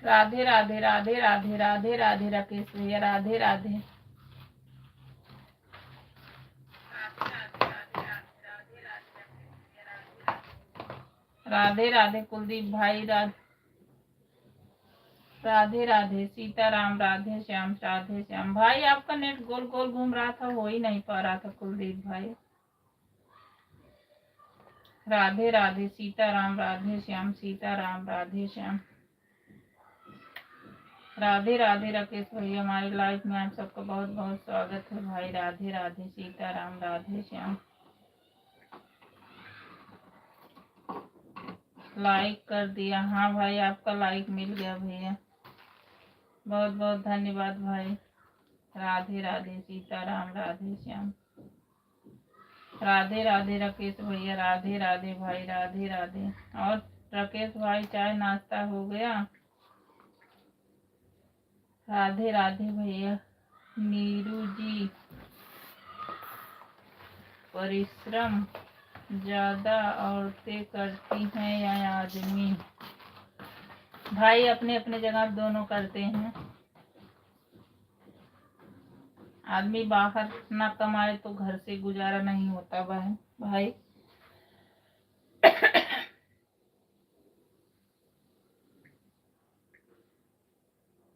राधे राधे राधे राधे राधे राधे राकेश भैया राधे राधे। राधे राधे कुलदीप भाई राधे राधे सीताराम राधे श्याम भाई आपका नेट गोल गोल घूम रहा था, हो ही नहीं पा रहा था कुलदीप भाई। राधे राधे सीताराम राधे श्याम राधे राधे राकेश भैया हमारी लाइफ में आप सबका बहुत बहुत स्वागत है भाई। राधे राधे सीताराम राधे श्याम। लाइक कर दिया? हाँ भाई आपका लाइक मिल गया भैया, बहुत बहुत धन्यवाद भाई। राधे राधे सीताराम राधे श्याम। राधे राधे राकेश भैया राधे राधे भाई राधे राधे। और राकेश भाई चाय नाश्ता हो गया? राधे राधे भैया। नीरू जी परिश्रम ज्यादा औरतें करती हैं या आदमी? भाई अपने अपने जगह दोनों करते हैं। आदमी बाहर ना कमाए तो घर से गुजारा नहीं होता भाई।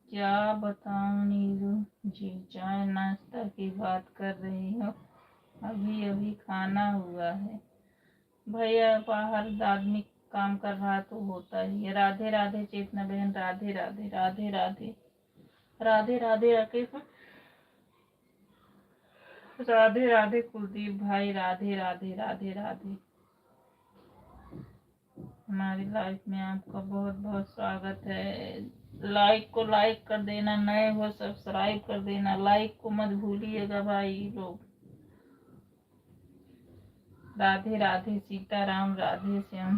क्या बताऊं नीरू जी, चाय नाश्ता की बात कर रही हो? अभी अभी खाना हुआ है भैया, बाहर आदमी काम कर रहा तो होता ही है। राधे राधे चेतना बहन राधे राधे राधे राधे राधे राधे राकेश राधे राधे कुलदीप भाई राधे राधे राधे राधे। हमारी लाइफ में आपका बहुत बहुत स्वागत है। लाइक को लाइक कर देना, नए हो सब्सक्राइब कर देना, लाइक को मत भूलिएगा भाई लोग। राधे राधे सीताराम राधे श्याम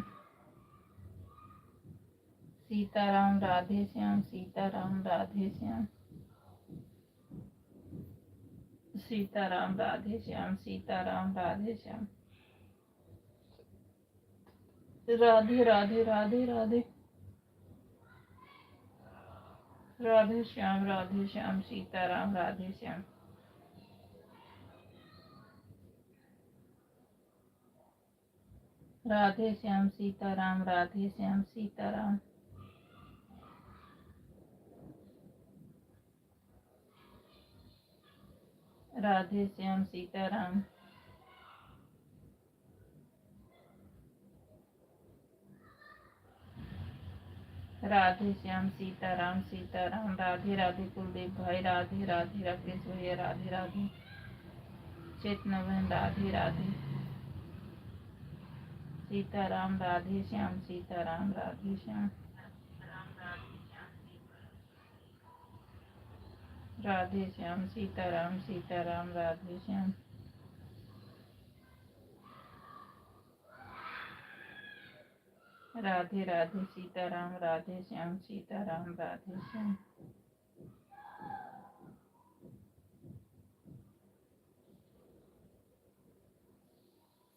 सीताराम राधे श्याम सीताराम राधे श्याम सीताराम राधे श्याम सीताराम राधे श्याम। राधे राधे राधे राधे राधे श्याम सीताराम राधे श्याम। राधे श्याम सीताराम राधे श्याम सीताराम। राधे श्याम सीताराम। राधे श्याम सीताराम सीताराम। राधे राधे कुलदीप भाई राधे राधे राकेश भैया राधे राधे चेतना बहन राधे राधे सीताराम राधे श्याम सीताराम राधे श्याम। राधे श्याम सीताराम सीताराम राधे श्याम। राधे राधे सीताराम राधे श्याम सीताराम राधे श्याम।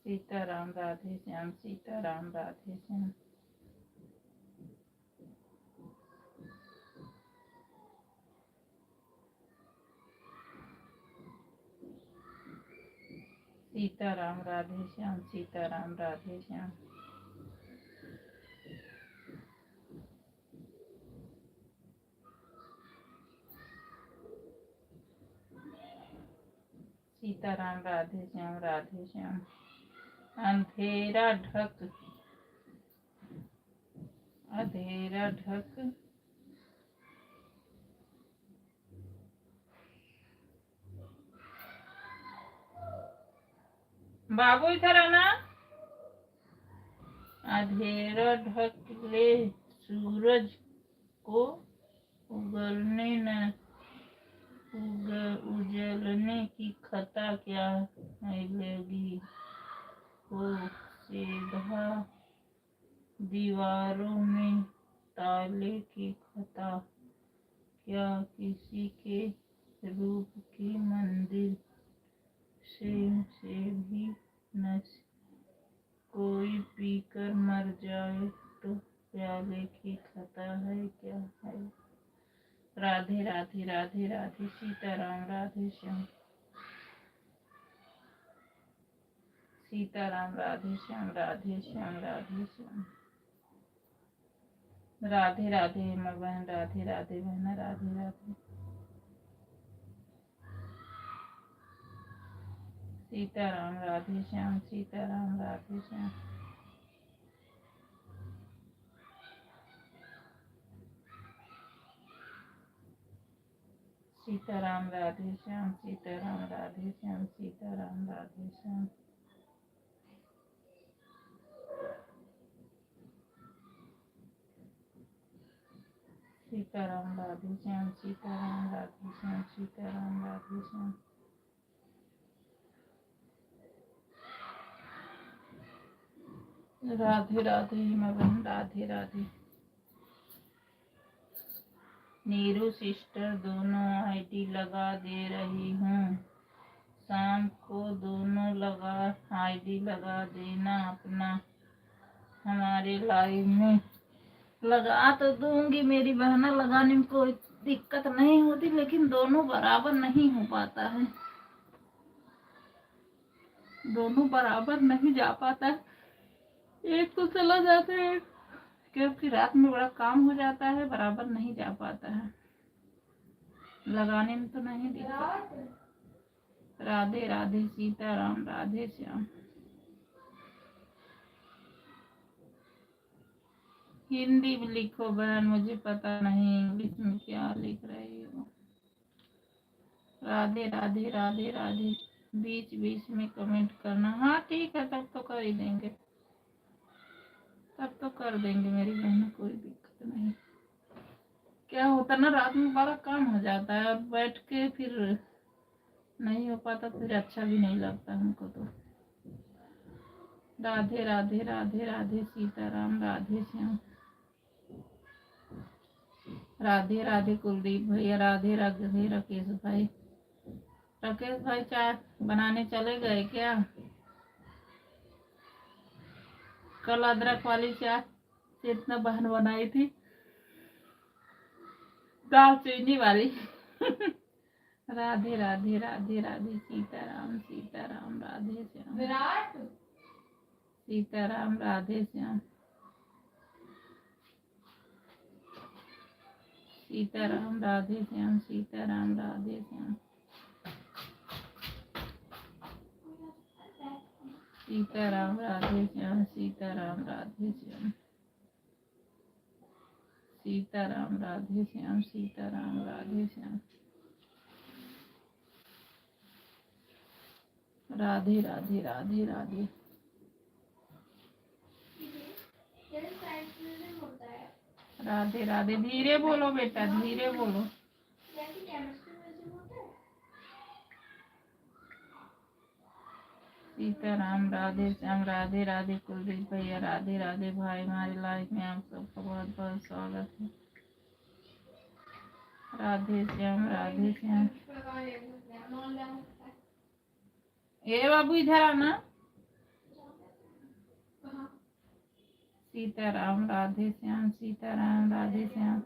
सीताराम राधे श्याम सीताराम राधे श्याम। सीताराम राधे श्याम सीताराम राधे श्याम। सीताराम राधे श्याम। अंधेरा ढक बाबू इधर आना। अंधेरा ढक ले सूरज को उगलने न उजलने की खता क्या है लगी हो सीधा दीवारों में ताले की खता क्या किसी के रूप की मंदिर से भी न कोई पीकर मर जाए तो प्याले की खता है क्या है। राधे राधे राधे राधे सीताराम राधे श्याम सीताराम राधे श्याम राधे श्याम राधे श्याम राधे राधे हेमा बहन राधे राधे बहना राधे राधे सीताराम राधे श्याम सीताराम राधे श्याम सीताराम राधे श्याम सीताराम राधे श्याम सीताराम राधे श्याम सीताराम राधे श्याम सीताराम राधे श्याम सीताराम राधे श्याम राधे राधे हेमा बहन राधे राधे नीरू सिस्टर दोनों आईडी लगा दे रही हूँ, शाम को दोनों आईडी लगा देना अपना हमारे लाइव में। लगा तो दूंगी मेरी बहना, लगाने में कोई दिक्कत नहीं होती, लेकिन दोनों बराबर नहीं हो पाता है, दोनों बराबर नहीं जा पाता है। एक तो चला जाता है क्योंकि रात में बड़ा काम हो जाता है, बराबर नहीं जा पाता है, लगाने में तो नहीं दिक्कत। राधे राधे सीताराम राधे श्याम। हिंदी में लिखो बहन, मुझे पता नहीं इंग्लिश में क्या लिख रही हो। राधे राधे राधे राधे बीच बीच में कमेंट करना। हाँ ठीक है, तब तो कर ही देंगे, तब तो कर देंगे मेरी बहन, कोई दिक्कत नहीं। क्या होता ना, रात में बड़ा काम हो जाता है और बैठ के फिर नहीं हो पाता, फिर अच्छा भी नहीं लगता हमको तो। राधे राधे राधे राधे सीताराम राधे श्याम। राधे राधे कुलदीप भैया, राधे राधे राकेश भाई। राकेश भाई चाय बनाने चले गए क्या? कल अदरक वाली चाय इतना बहन बनाई थी, दाल चीनी वाली। राधे राधे राधे राधे सीताराम सीताराम राधे श्याम विराट सीताराम राधे श्याम सीताराम राधे श्याम सीताराम राधे श्याम सीताराम राधे श्याम सीताराम राधे श्याम सीताराम राधे श्याम सीताराम राधे श्याम राधे राधे राधे राधे। राधे राधे, धीरे बोलो बेटा, धीरे बोलो। सीताराम राधे श्याम राधे राधे कुलदीप भैया, राधे राधे भाई। हमारे लाइफ में आप सबका बहुत बहुत स्वागत है। राधे श्याम राधे श्याम। ए बाबू इधर आना। सीताराम राधे श्याम सीताराम राधे श्याम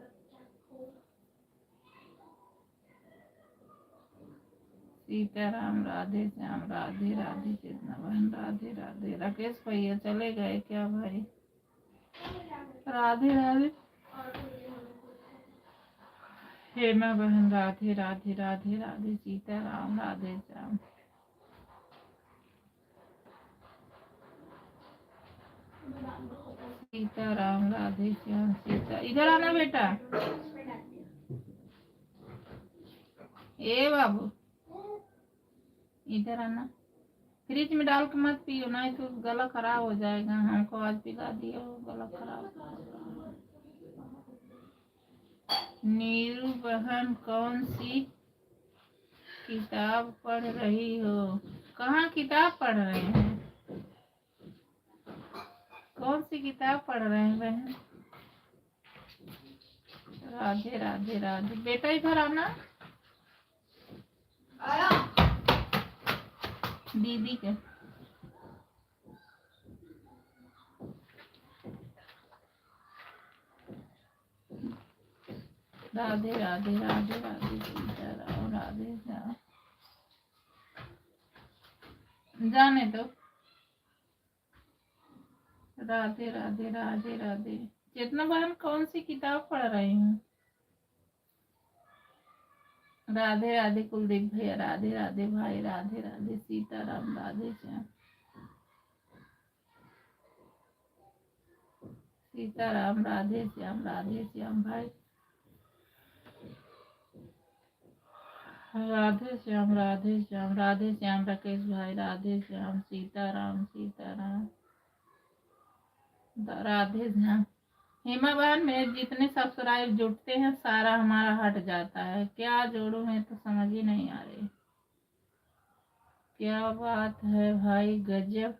सीताराम राधे श्याम राधे राधे चेतना बहन राधे राधे। राकेश भैया चले गए क्या भाई? राधे राधे हेमा बहन राधे राधे राधे राधे सीताराम राधे श्याम सीताराम राधे श्याम सीता। इधर आना बेटा। ए बाबू इधर आना। फ्रिज में डाल के मत पियो, नहीं तो गला खराब हो जाएगा। हमको आज पिला दिया, गला खराब। नीरू बहन कौन सी किताब पढ़ रही हो? कहाँ किताब पढ़ रहे हैं? कौन सी किताब पढ़ रहे हैं बहन? राधे राधे राधे। बेटा इधर आना। आया दीदी के। राधे राधे राधे राधे सीताराम राधे श्याम। जाने दो। राधे राधे राधे राधे। चेतना बहन कौन सी किताब पढ़ रही हूँ? राधे राधे कुलदीप भैया, राधे राधे भाई, राधे राधे सीताराम राधे श्याम। सीताराम राधे श्याम भाई, राधे श्याम राधे श्याम राकेश भाई, राधे श्याम सीताराम राधे श्याम। हेमा बहन में जितने सब्सक्राइब जुटते हैं सारा हमारा हट जाता है, क्या जोड़ू मैं तो समझ ही नहीं आ रही। क्या बात है भाई, गजब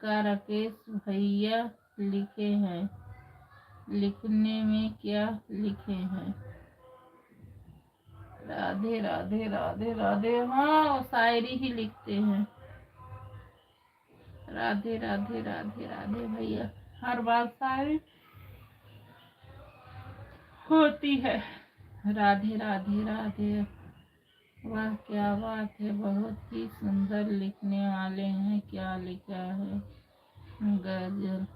का राकेश भैया लिखे हैं। लिखने में क्या लिखे हैं? राधे राधे राधे राधे। हाँ, शायरी ही लिखते हैं। राधे राधे राधे राधे भैया, हर बात शायरी होती है। राधे राधे राधे। वाह क्या बात है, बहुत ही सुंदर लिखने वाले हैं। क्या लिखा है? गजल।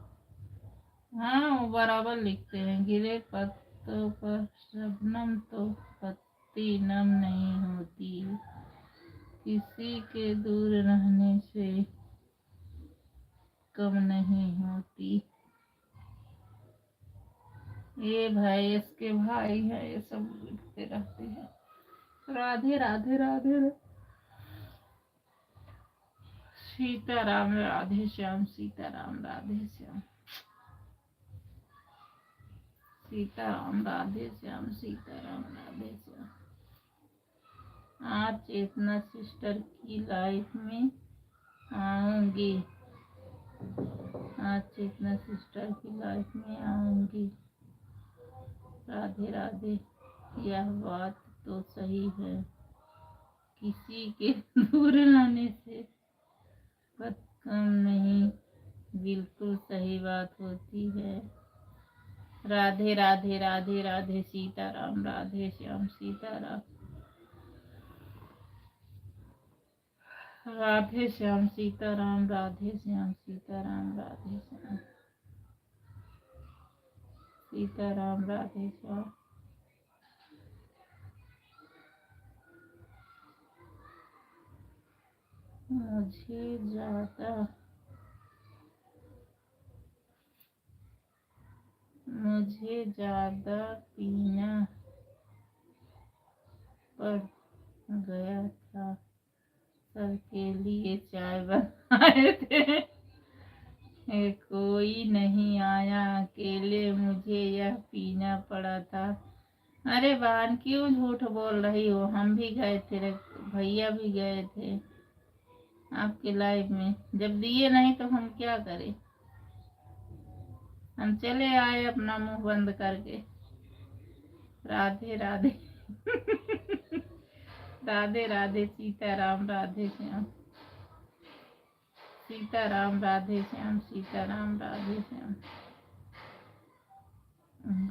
हाँ, वो बराबर लिखते हैं। गिरे पत्तों पर शबनम तो पत्ती नम नहीं होती, किसी के दूर रहने से कम नहीं होती। ये भाई इसके भाई है, ये सब लिखते रहते हैं। राधे राधे राधे सीताराम राधे श्याम सीताराम राधे श्याम सीताराम राधे श्याम सीताराम राधे श्याम। आज चेतना सिस्टर की लाइफ में आऊंगी, आज चेतना सिस्टर की लाइफ में आऊंगी। राधे राधे। यह बात तो सही है, किसी के दूर लाने से बात कम नहीं, बिल्कुल सही बात होती है। राधे राधे राधे राधे सीताराम राधे श्याम सीताराम राधे श्याम सीताराम राधे श्याम सीताराम राधे श्याम सीताराम राधे श्याम। मुझे ज्यादा पीना पड़ गया था, सबके लिए चाय बनाए थे, कोई नहीं आया, अकेले मुझे यह पीना पड़ा था। अरे बहन क्यों झूठ बोल रही हो? हम भी गए थे, भैया भी गए थे आपके लाइफ में। जब दिए नहीं तो हम क्या करें? हम चले आए अपना मुंह बंद करके। राधे राधे राधे राधे सीताराम राधे श्याम सीताराम राधे श्याम सीताराम राधे श्याम।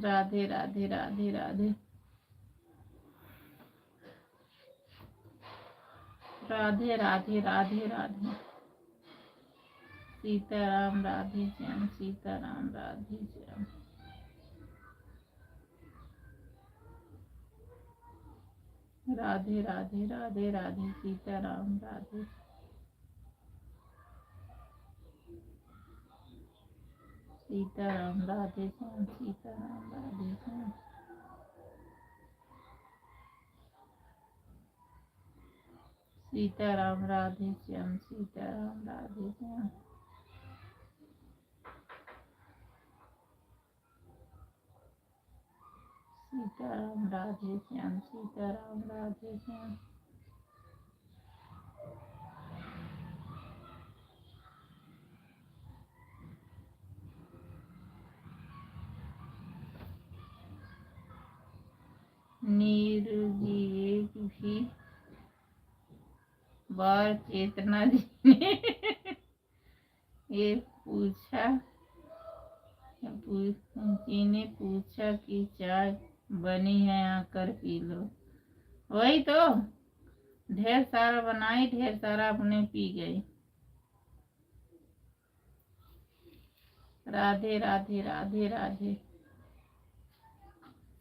राधे राधे राधे राधे राधे राधे राधे राधे सीताराम राधे श्याम सीताराम राधे श्याम। राधे राधे राधे राधे सीताराम राधे सीताराम राधे श्याम सीताराम राधे श्याम सीताराम राधे श्याम सीताराम राधे श्याम सीताराम राधे श्याम सीताराम राधे श्याम। नीरू जी एक भी बार चेतना जी ने ये पूछा कि चाय बनी है आकर पी लो। वही तो, ढेर सारा बनाई, ढेर सारा अपने पी गई। राधे राधे राधे राधे,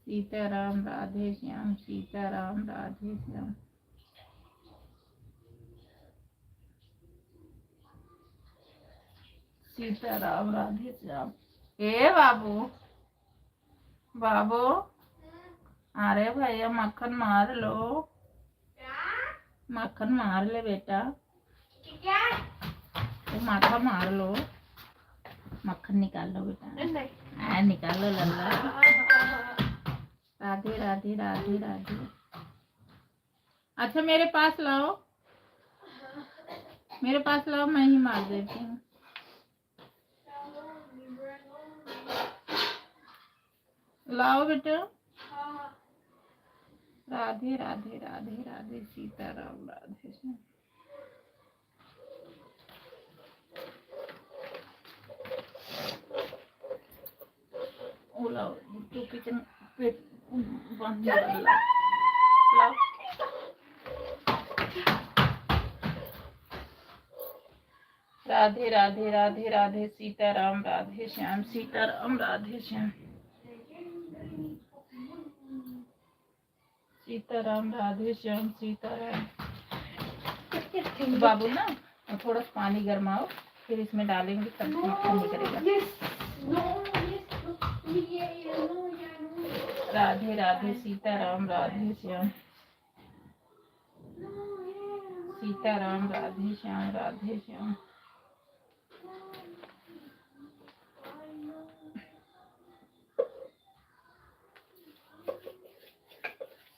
सीताराम राधे श्याम, सीताराम राधे श्याम। सीताराम राधे श्याम। ए बाबू, बाबू, अरे भैया मक्खन मार लो, मक्खन मार ले बेटा, क्या तो माथा मार लो, मक्खन निकाल लो बेटा, निकाल लो लल्ला। राधे राधे राधे राधे। अच्छा मेरे पास लाओ, मेरे पास लाओ, मैं ही मार देती हूँ। लाओ बेटा। राधे राधे राधे राधे, सीताराम राधे श्याम। लाओ तो किचन पेट बंद कर लाओ। राधे राधे राधे राधे, सीताराम राधे श्याम, सीताराम राधे श्याम, सीताराम राधे श्याम, सीताराम। बाबू ना थोड़ा सा पानी गरमाओ, फिर इसमें डालेंगे तब मक्खन निकलेगा। राधे राधे, सीताराम राधे श्याम, सीताराम राधे श्याम, राधे श्याम।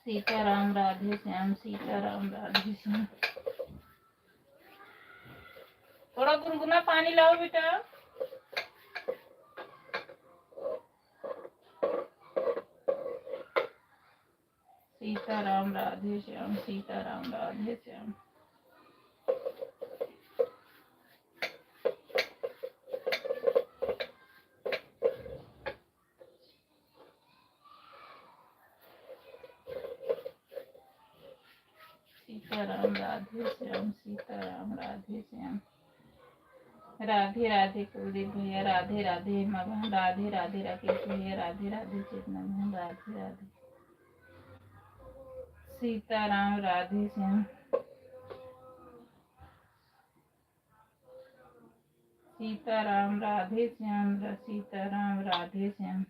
सीताराम राधे श्याम, सीताराम राधे श्याम। थोड़ा गुनगुना पानी लाओ बेटा। सीताराम राधे श्याम, सीताराम राधे श्याम। सीताराम राधे श्याम, सीताराम राधे श्याम। राधे राधे कुलदीप भैया, राधे राधे मगन, राधे राधे राकेश भैया, राधे राधे चेतना बहन, राधे राधे। सीताराम राधे श्याम, सीताराम राधे श्याम, सीताराम राधे श्याम।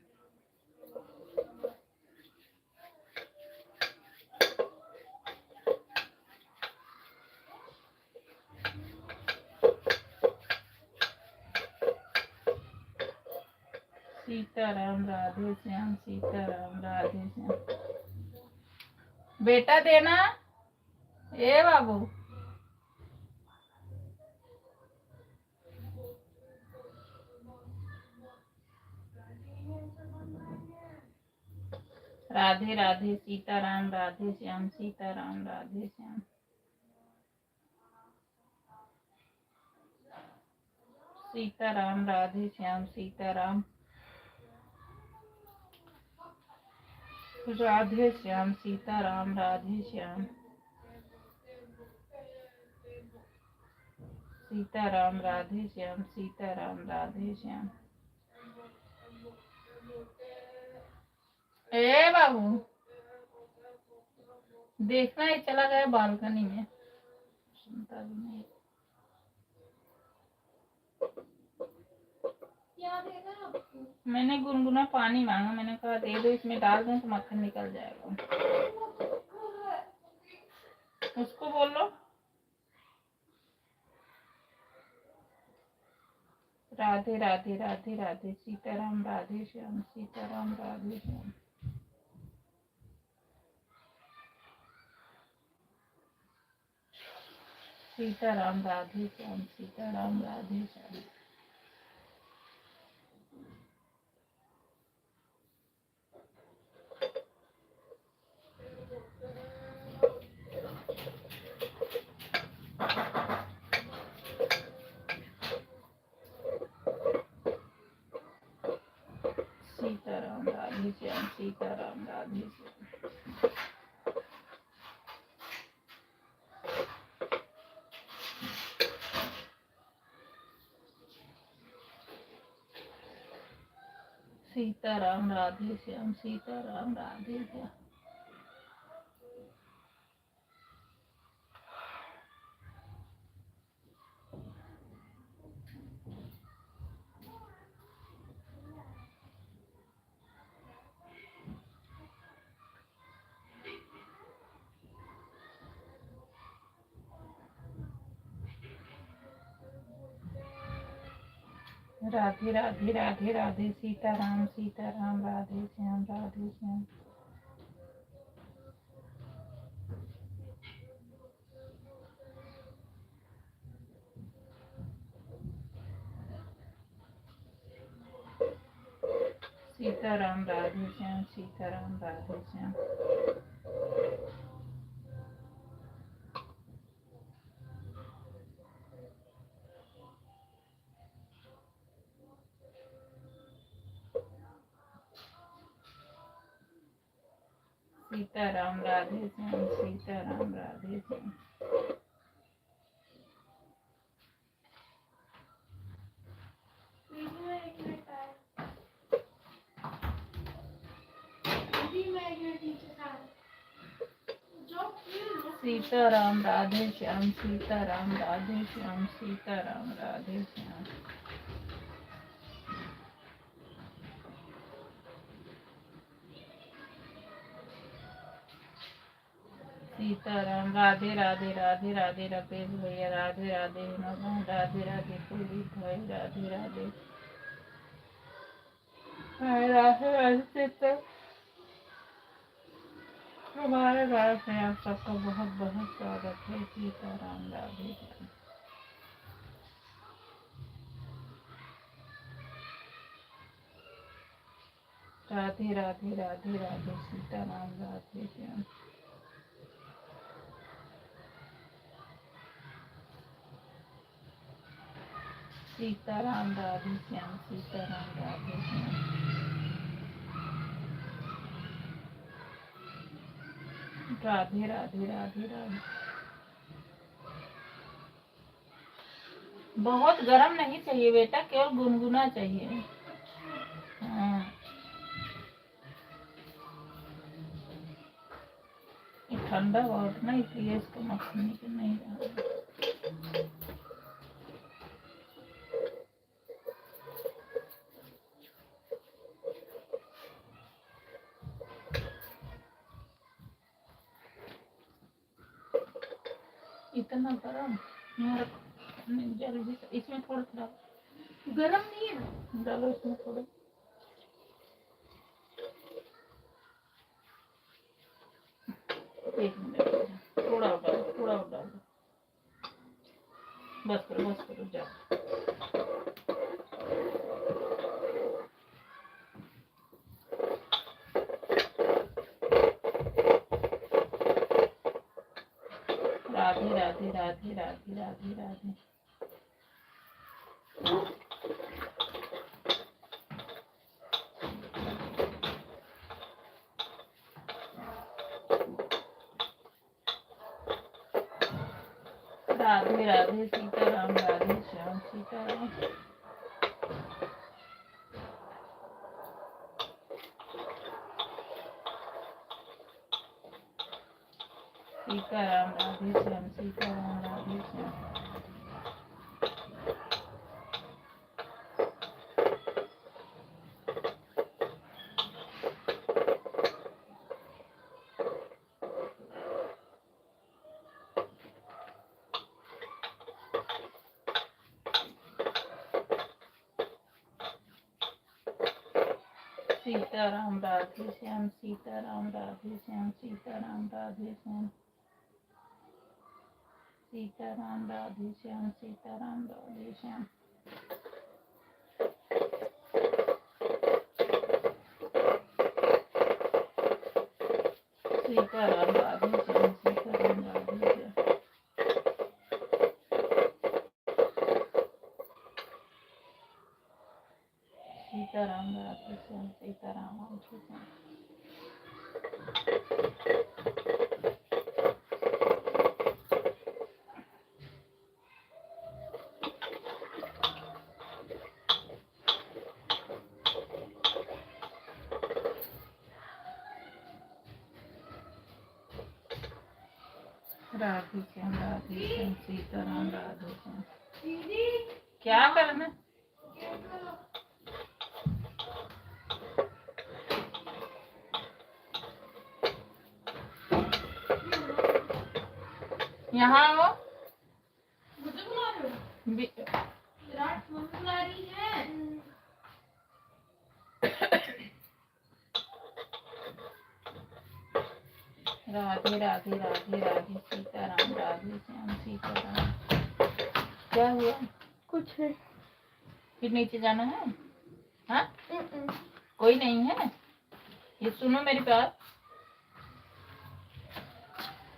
सीताराम राधे श्याम, सीताराम राधे श्याम। बेटा देना, ए बाबू। राधे राधे, सीताराम राधे श्याम, सीताराम राधे श्याम। सीताराम राधे श्याम, सीताराम राधे श्याम, सीताराम राधे श्याम। सीताराम राधे श्याम, सीताराम राधे श्याम। ए बाबू, देखना ही चला गया बालकनी में, सुनता भी नहीं। मैंने गुनगुना पानी मांगा, मैंने कहा दे दो, इसमें डाल दो तो मक्खन निकल जाएगा। उसको बोलो। राधे राधे राधे राधे, सीताराम राधे श्याम, सीताराम राधे श्याम। सीताराम राधे श्याम, सीताराम राधे श्याम। सीताराम राधे श्याम, सीताराम राधे राधे श्याम। सीताराम राधे श्याम, सीताराम राधे श्याम। राधे राधे राधे राधे, सीताराम सीताराम, राधे श्याम राधे श्याम। सीताराम राधे श्याम, सीताराम राधे श्याम। सीताराम राधे श्याम, सीताराम राधे श्याम। सीताराम राधे श्याम, सीताराम राधे श्याम, सीताराम राधे श्याम। सीताराम राधे राधे राधे राधे, राकेश भैया राधे राधे, राधे राधे कुलदीप भाई राधे राधे, राधे राधे। तो हमारे घर से आप सबका बहुत बहुत स्वागत है। सीताराम राधे श्याम। राधे राधे राधे राधे, सीताराम राधे श्याम। सीताराम राधे श्याम, सीताराम राधे श्याम। राधे राधे राधे राधे। बहुत गर्म नहीं चाहिए बेटा, केवल गुनगुना चाहिए। हाँ, ये ठंडा बहुत ना, इसलिए इसको मखनी के नहीं रहा। इतना गरम यार, जल्दी इसमें थोड़ा थोड़ा गरम नहीं है, डालो इसमें थोड़ा। एक मिनट, थोड़ा डालो, थोड़ा डालो। बस करो जाओ। राधे राधे राधे राधे राधे राधे। राधे राधे, सीताराम राधे श्याम, सीताराम। सीताराम राधे श्याम, सीताराम राधे श्याम। सीताराम राधे श्याम, सीताराम राधे श्याम, सीताराम राधे श्याम। सीताराम राधे श्याम, सीताराम राधे श्याम। सीताराम राधे श्याम, सीताराम राधे श्याम। सीताराम राधे श्याम, सीताराम राधे श्याम। राधे श्याम सीताराम राधे श्याम। क्या करना? यहाँ आओ। मुझे बुला रहे हो? विराट मम्मी बुला रही है। राधे राधे राधे राधे सीताराम राधे श्याम सीताराम। क्या हुआ? कुछ है। फिर नीचे जाना है? हाँ? कोई नहीं है? ये सुनो मेरी बात,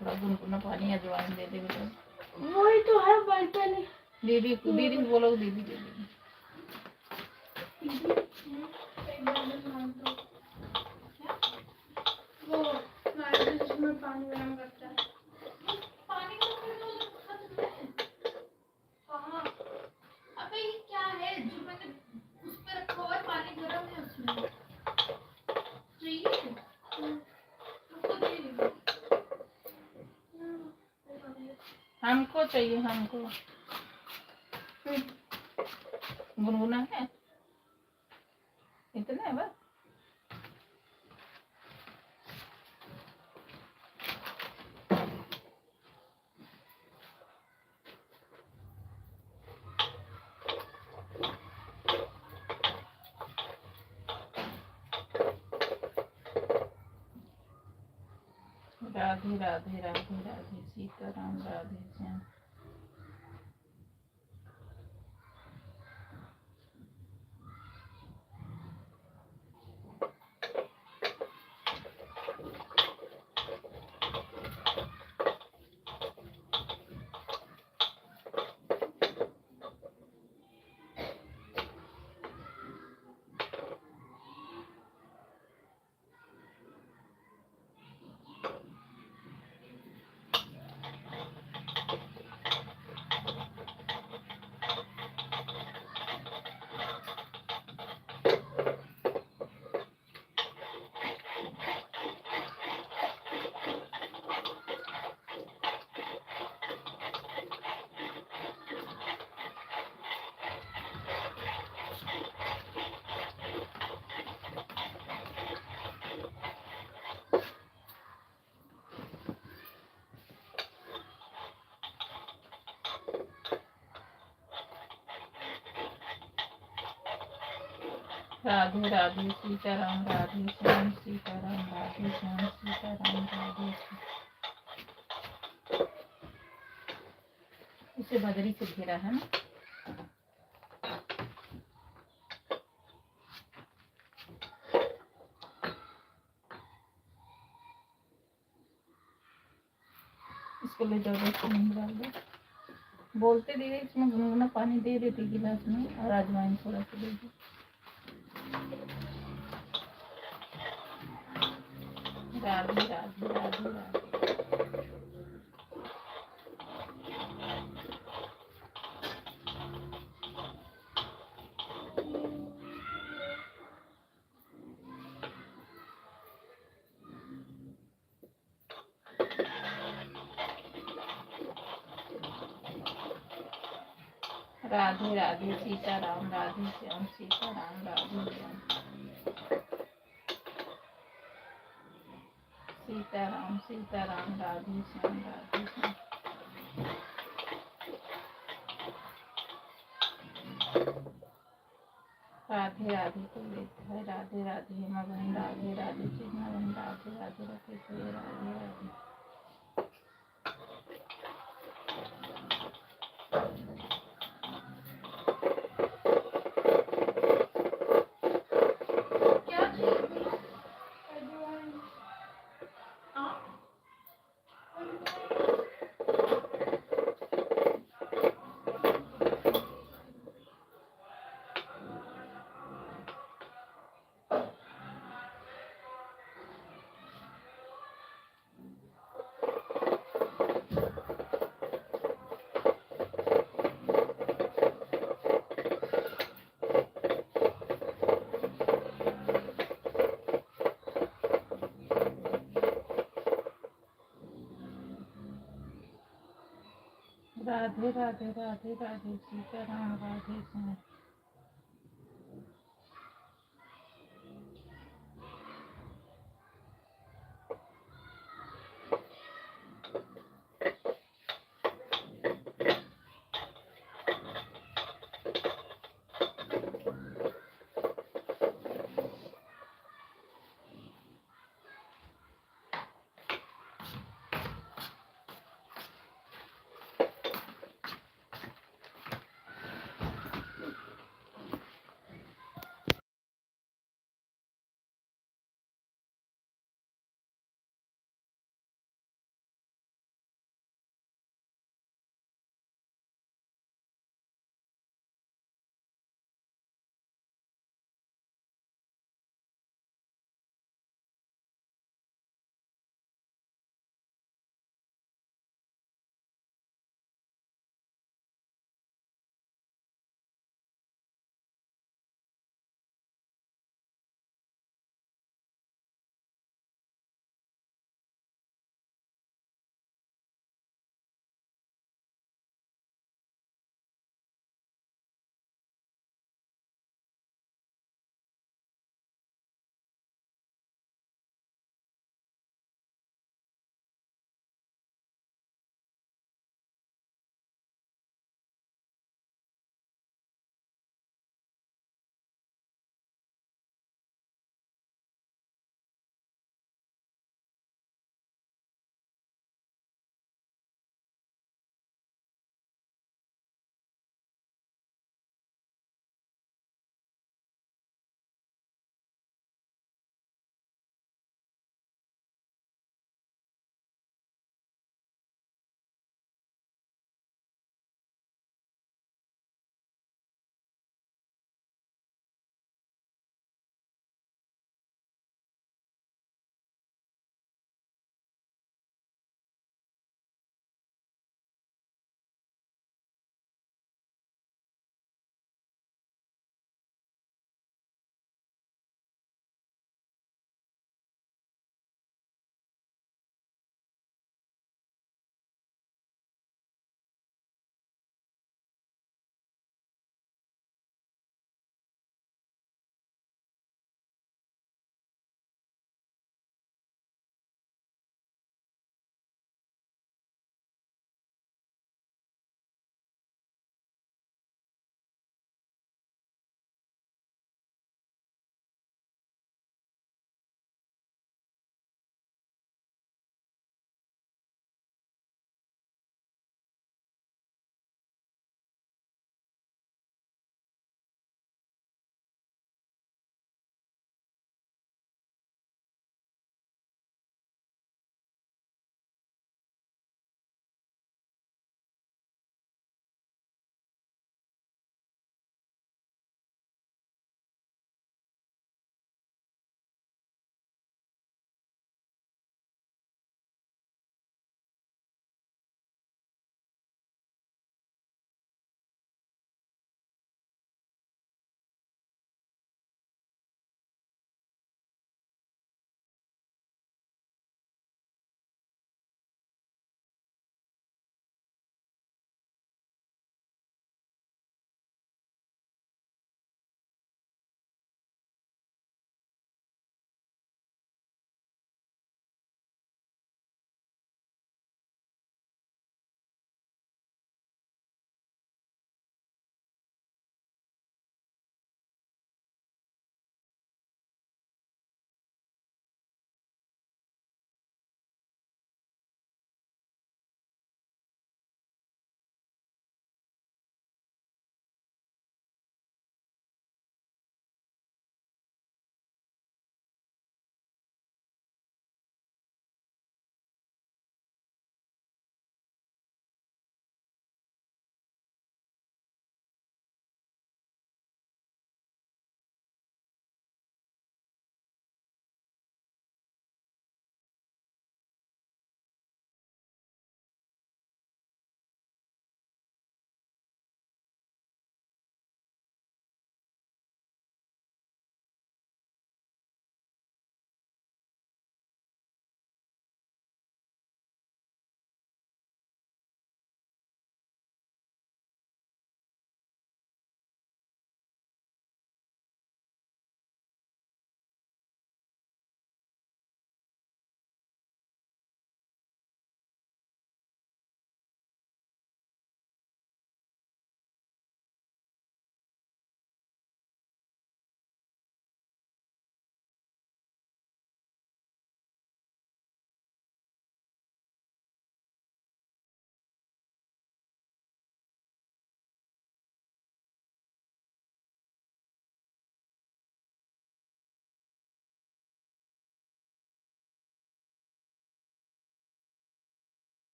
थोड़ा गुनगुना पानी अजवाइन दे दे बेटा। वही तो है भाई, पहले दीदी दीदी बोलो, दीदी दीदी वो में पानी गरम करता है। पानी कहाँ? अबे ये क्या है जो मैंने उस पर रखा हुआ है? पानी गरम है उसमें। चाहिए? हमको चाहिए, हमको गुनगुना है इतना है बस। राधे राधे राधे राधे सीताराम राधे श्याम। राधे राधे सीताराम राधे श्याम सीताराम राधे श्याम सीताराम राधे श्याम। इसे बदरी से घेरा है ना। इसको ले जाओ, डाल दो। बोलते दीदी इसमें गुनगुना पानी दे देती गिलास में, और अजवाइन थोड़ा सा दे दो। राधे राधे राधे राधे। राधे राधे सीताराम राधे श्याम सीताराम राधे श्याम सीताराम सीताराम राधे श्याम राधे श्याम। राधे राधे को लेता है, राधे राधे हेमा बहन, राधे राधे चिन्हा बहन, राधे राधे रखे हुए, राधे राधे। राधे राधे राधे राधे सीताराम राधे श्याम।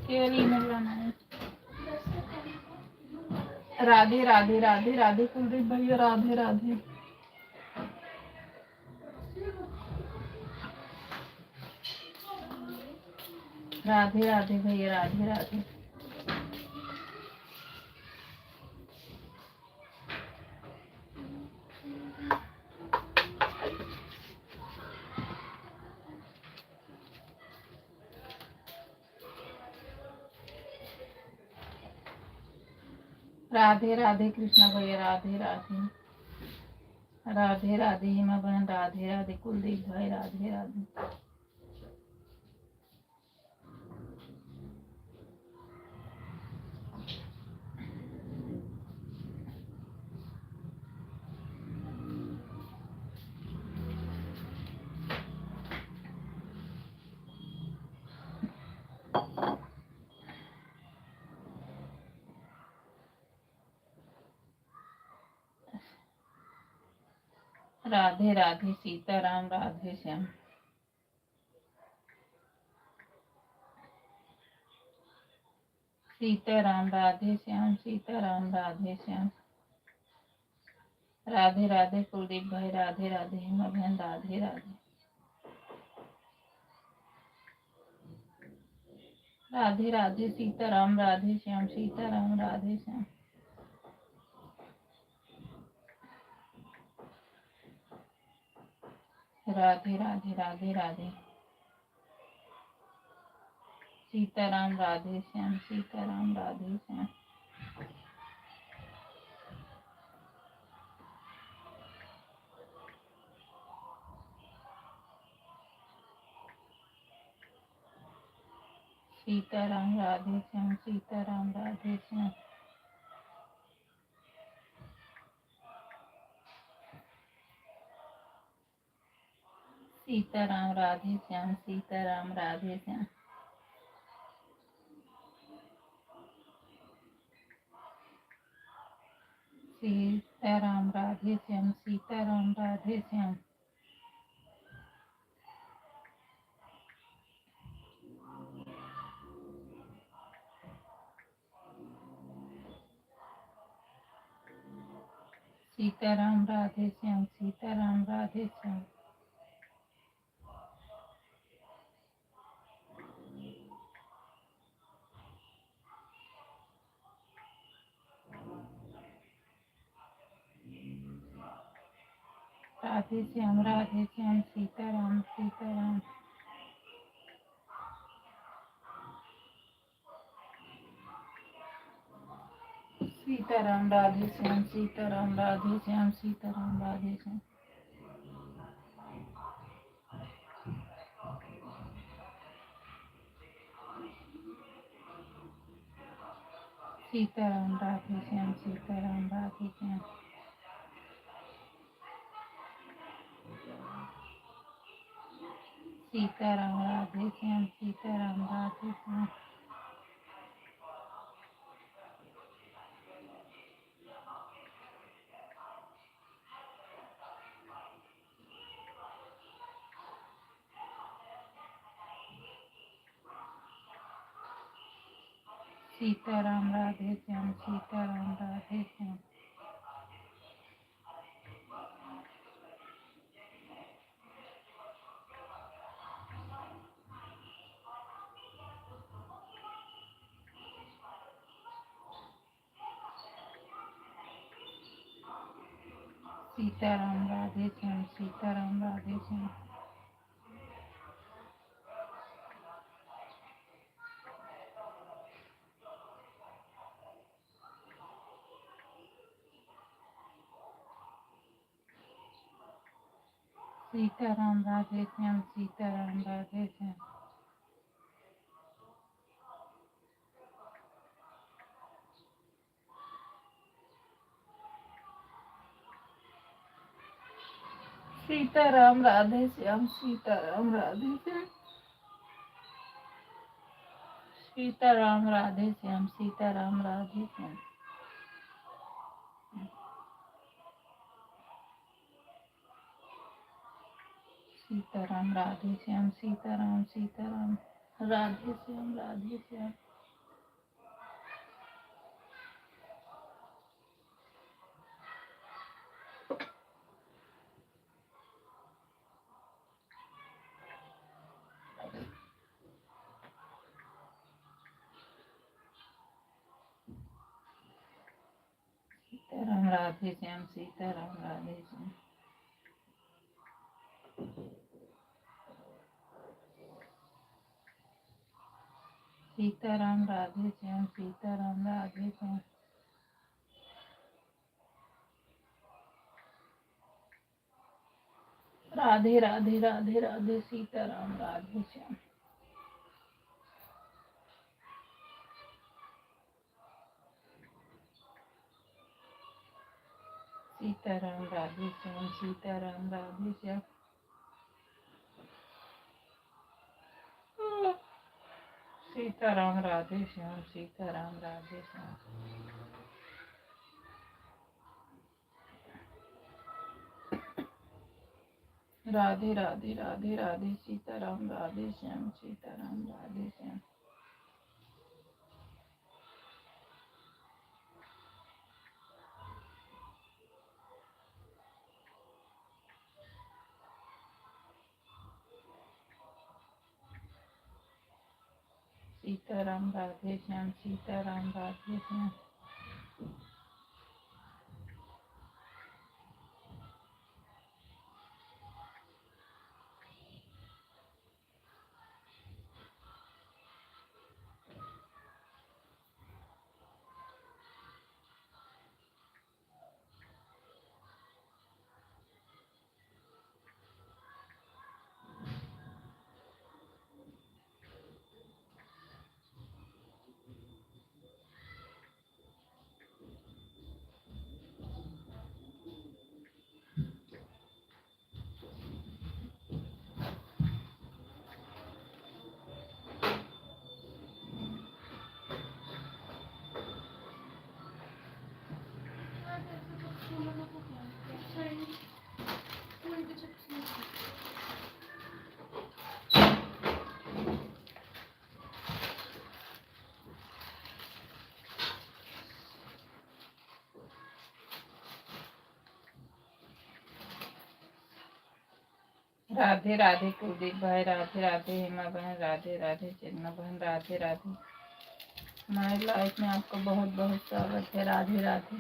केवल ईमेल लाना है। राधे राधे राधे राधे कुलदीप भैया, राधे राधे। राधे राधे भैया, राधे राधे। राधे राधे कृष्णा भैया, राधे राधे। राधे राधे हिमा बहन, राधे राधे कुलदीप भाई, राधे राधे। राधे राधे सीताराम, राधे श्याम। सीताराम राधे श्याम, सीताराम राधे श्याम। राधे राधे कुलदीप भाई, राधे राधे हिमा बहन, राधे राधे। राधे राधे सीताराम, राधे श्याम, सीताराम राधे श्याम। राधे राधे राधे राधे। सीताराम राधे श्याम, सीताराम राधे श्याम। सीताराम राधे श्याम, सीताराम राधे श्याम। सीताराम राधे श्याम, सीताराम राधे श्याम। सीताराम राधे श्याम, सीताराम राधे श्याम। सीताराम राधे श्याम, सीताराम राधे श्याम। राधे श्याम, सीताराम, सीताराम। सीताराम राधे श्याम, सीताराम राधे श्याम, सीताराम राधे श्याम। सीताराम राधे श्याम, सीताराम राधे श्याम। सीताराम राधे श्याम, सीताराम राधे श्याम। सीताराम राधे श्याम, सीताराम राधे श्याम। सीताराम राधे श्याम, सीताराम राधे श्याम। सीताराम राधे श्याम, सीताराम राधे श्याम। सीताराम राधे श्याम, सीताराम राधे श्याम। सीताराम राधे श्याम, सीताराम राधे श्याम। सीताराम राधे श्याम, सीताराम, सीताराम राधे श्याम, राधे श्याम। राधे श्याम सीताराम राधे श्याम। सीताराम राधे श्याम सीताराम राधे श्याम। राधे राधे राधे राधे सीताराम राधे श्याम। सीताराम राधे श्याम सीताराम राधे श्याम। सीताराम राधे श्याम सीताराम राधे श्याम। राधे राधे राधे राधे सीताराम राधे श्याम सीताराम राधे श्याम। सीताराम राधे श्याम सीताराम राधे श्याम। राधे राधे कुलदीप भाई राधे राधे हेमा बहन राधे राधे चन्ना बहन राधे राधे। हमारी लाइफ में आपका बहुत बहुत स्वागत है। राधे राधे।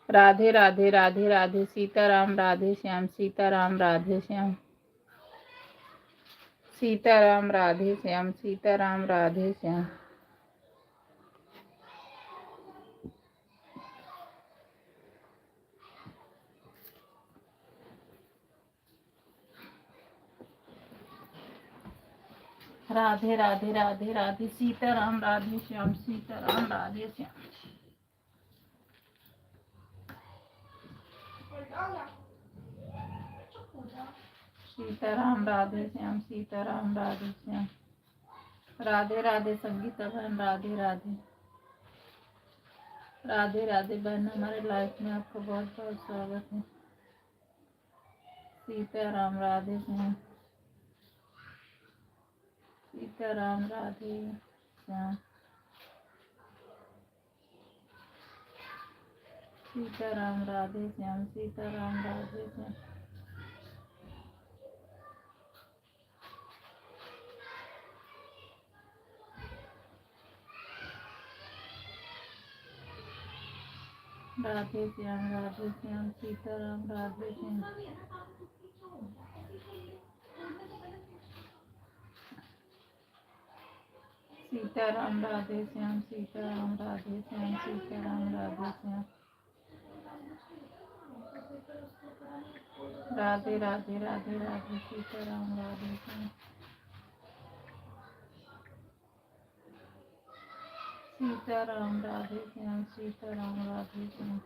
राधे राधे राधे राधे सीताराम राधे श्याम सीताराम राधे श्याम सीताराम राधे श्याम सीताराम राधे श्याम। राधे राधे राधे राधे सीताराम राधे श्याम सीताराम राधे श्याम। सीताराम राधे श्याम सीताराम राधे श्याम। राधे राधे संगीता बहन राधे राधे राधे राधे बहन, हमारे लाइफ में आपका बहुत बहुत स्वागत है। सीताराम राधे श्याम सीताराम राधे श्याम सीताराम राधे श्याम सीताराम राधे श्याम। राधे श्याम सीताराम राधे श्याम। सीताराम राधे श्याम सीताराम राधे श्याम सीताराम राधे श्याम। राधे राधे राधे राधे सीताराम राधे श्याम सीताराम राधे श्याम सीताराम राधे श्याम।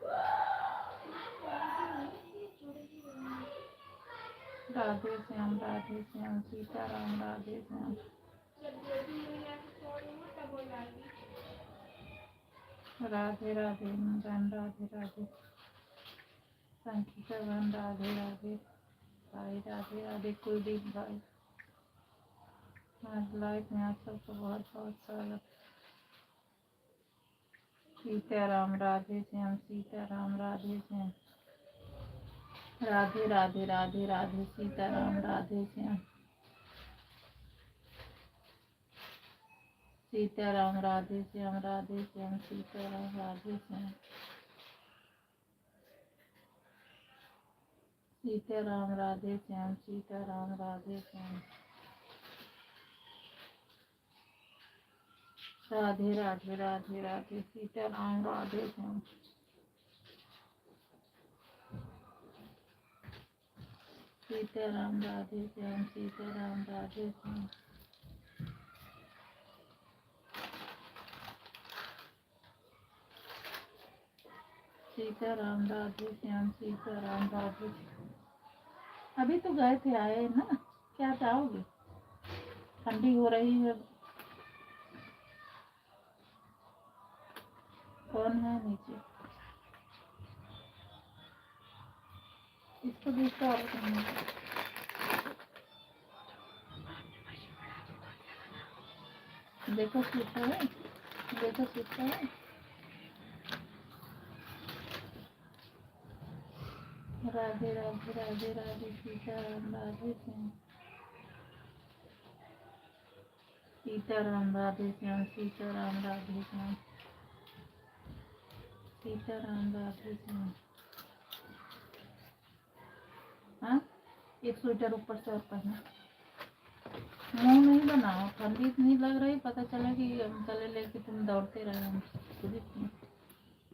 राधे श्याम सीताराम राधे श्याम। राधे राधे बहन राधे राधे संगीता बहन राधे राधे भाई राधे राधे कुलदीप भाई, हमारे लाइफ में आप सबको बहुत बहुत स्वागत। सीताराम राधे श्याम सीताराम राधे श्याम। राधे राधे राधे राधे सीताराम राधे श्याम सीताराम राधे श्याम सीताराम राधे श्याम सीताराम राधे श्याम सीताराम राधे श्याम। राधे राधे राधे राधे सीताराम राधे श्याम सीताराम राधे श्याम सीताराम राधे श्याम। सीताराम राधे श्याम सीताराम राधे श्याम। अभी तो गए थे, आए ना, क्या चाहोगे? ठंडी हो रही है। कौन है नीचे? इसको दूसरा देखो सूखा है, देखो सूखा है। राधे राधे राधे राधे सीताराम राधे श्याम सीताराम राधे श्याम सीताराम राधे श्याम सीताराम राधे श्याम। हाँ, एक स्वेटर ऊपर से और पहना। मुँह नहीं बनाओ, ठंडी नहीं लग रही, पता चला कि गले लेके तुम दौड़ते रहे हम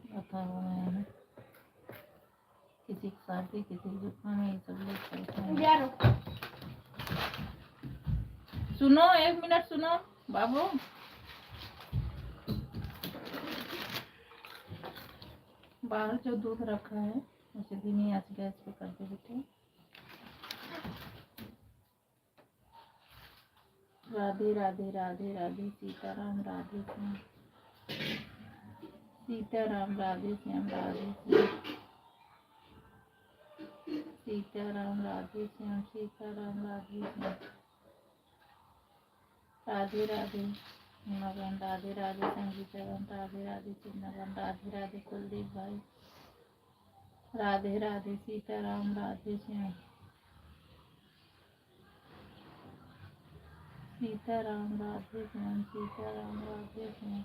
बता हो रहे हैं। किसी की शादी, किसी की जुकाम है, सब लोग। सुनो, एक मिनट सुनो बाबू। बाहर जो दूध रखा है उसे धीमी आंच गैस पे कर दे बेटे। राधे राधे राधे राधे सीताराम राधे श्याम सीताराम राधे श्याम राधे श्याम सीताराम राधे श्याम सीताराम राधे श्याम। राधे राधे नगन राधे राधे संगीतवन राधे राधे चिन्नवन राधे राधे कुलदीप भाई। राधे राधे सीताराम राधे श्याम सीताराम राधे श्याम सीताराम राधे श्याम।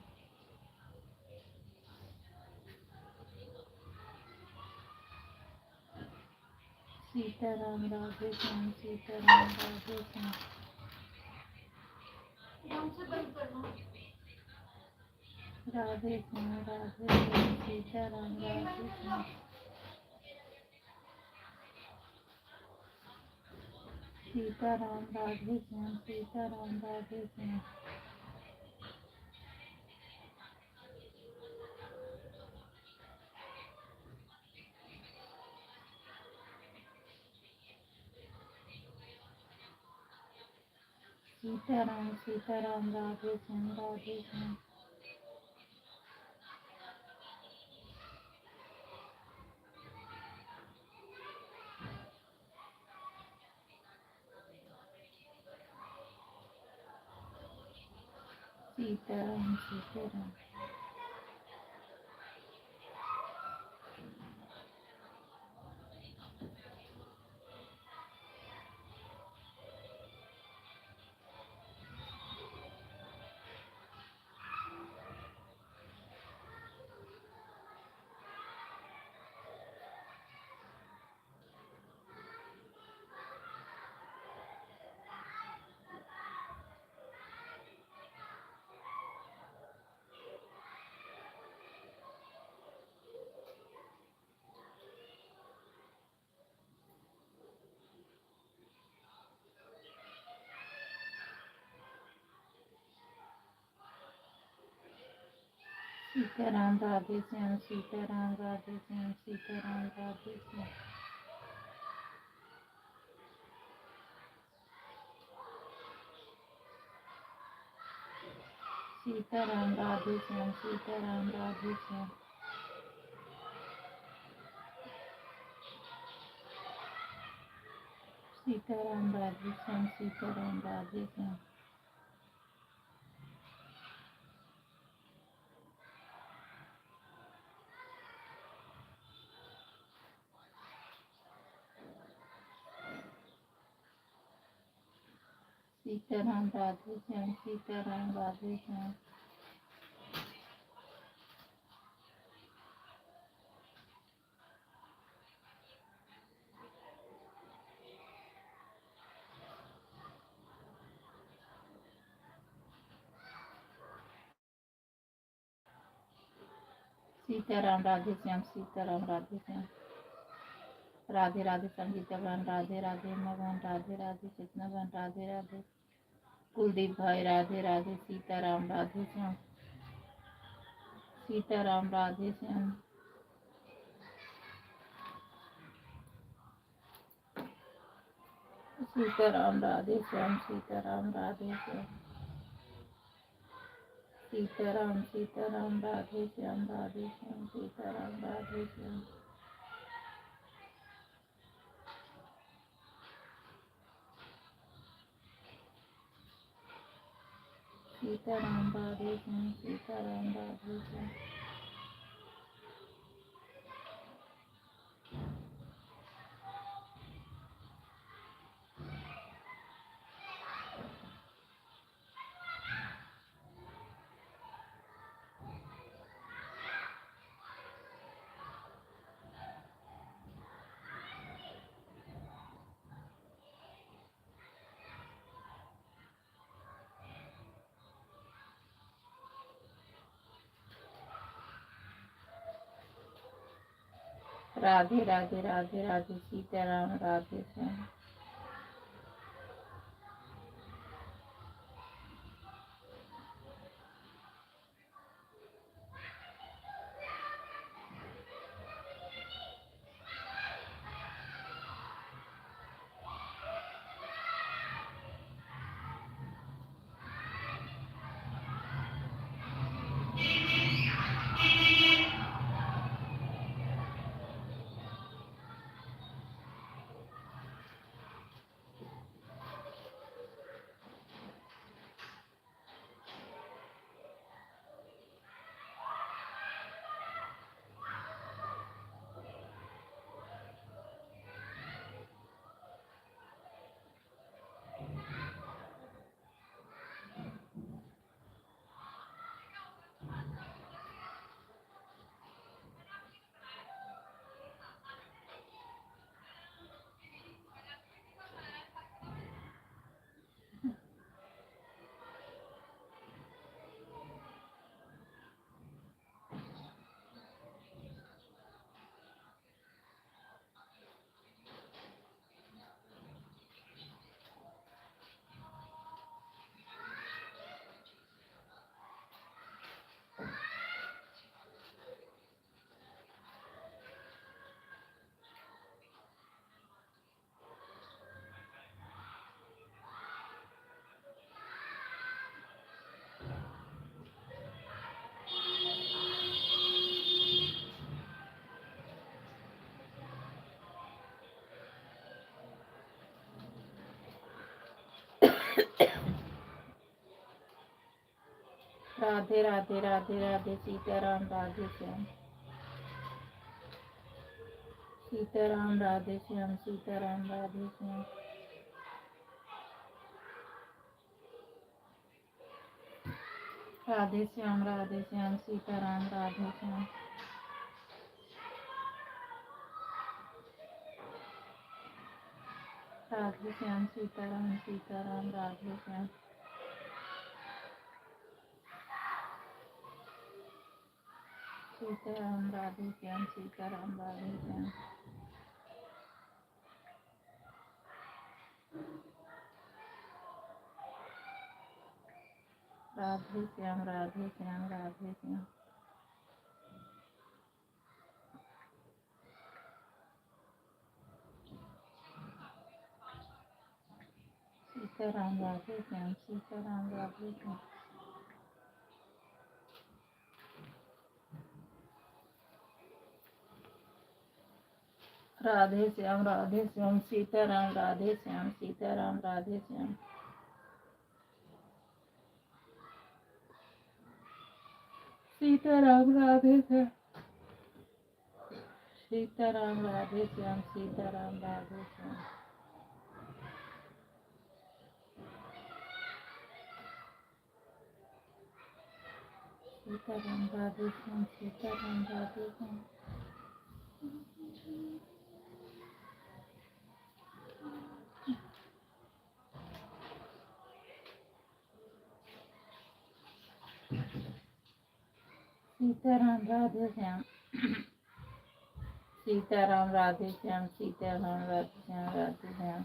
सीताराम राधे श्याम सीताराम राधे श्याम राधे श्याम सीताराम राधे श्याम सीताराम राधे श्याम सीताराम राधे श्याम सीताराम राधे श्याम राधे श्याम सीताराम सीताराम सीताराम राधे श्याम सीताराम राधे श्याम सीताराम राधे श्याम सीताराम राधे श्याम सीताराम राधे श्याम सीताराम राधे श्याम सीताराम राधे श्याम सीताराम राधे श्याम सीताराम राधे श्याम सीताराम राधे श्याम सीताराम राधे श्याम राधे राधे संगीता बहन राधे राधे उमा बहन राधे राधे चेतना बहन राधे राधे कुलदीप भाई राधे राधे सीताराम राधे श्याम सीताराम राधे श्याम सीताराम राधे श्याम सीताराम राधे श्याम सीताराम सीताराम राधे श्याम सीताराम राधे श्याम सीताराम राधे श्याम सीताराम राधे श्याम राधे राधे राधे राधे सीताराम राधे श्याम राधे राधे राधे राधे सीताराम राधे श्याम सीताराम राधे श्याम सीताराम राधे श्याम राधे श्याम सीताराम राधे श्याम राधे श्याम सीताराम सीताराम राधे श्याम सीताराम राधे श्याम सीताराम राधे श्याम राधे श्याम राधे श्याम राधे श्याम सीताराम राधे श्याम सीताराम राधे श्याम राधे श्याम सीताराम राधे श्याम सीताराम राधे श्याम सीताराम राधे श्याम सीताराम राधे श्याम सीताराम राधे श्याम सीताराम राधे श्याम सीताराम राधे श्याम सीताराम राधे श्याम सीताराम राधे श्याम सीताराम राधे श्याम राधे श्याम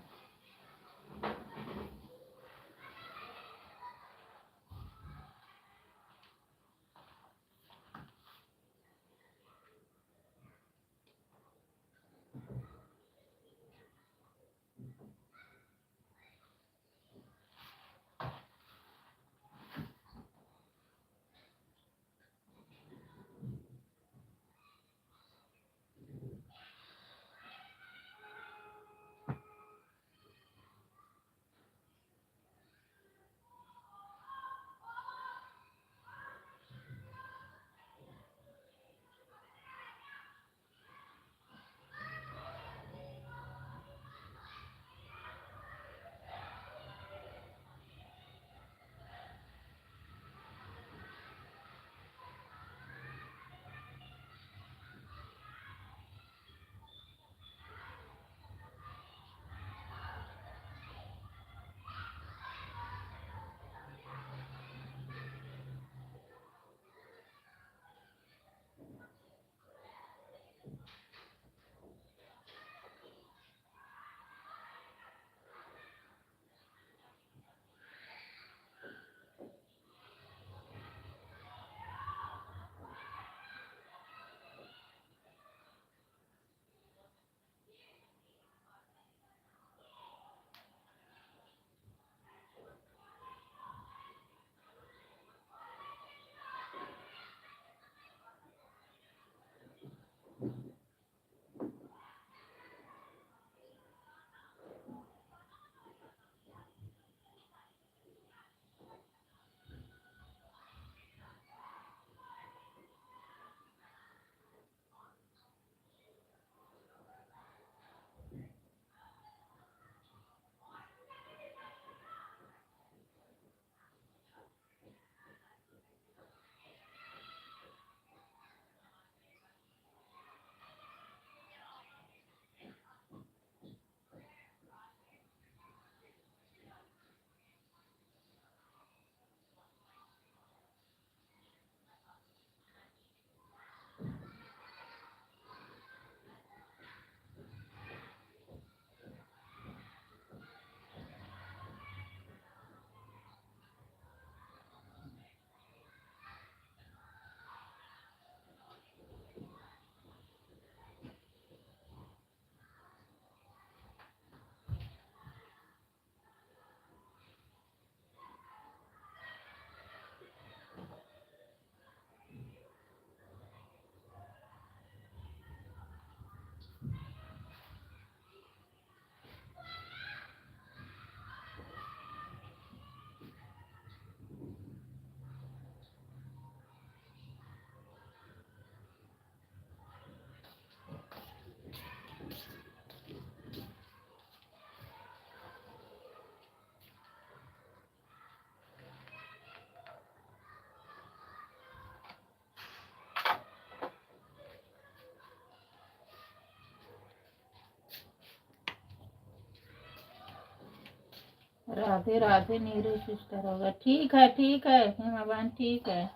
राधे राधे नीरू सिस्टर होगा। ठीक है हेमा बहन, ठीक है,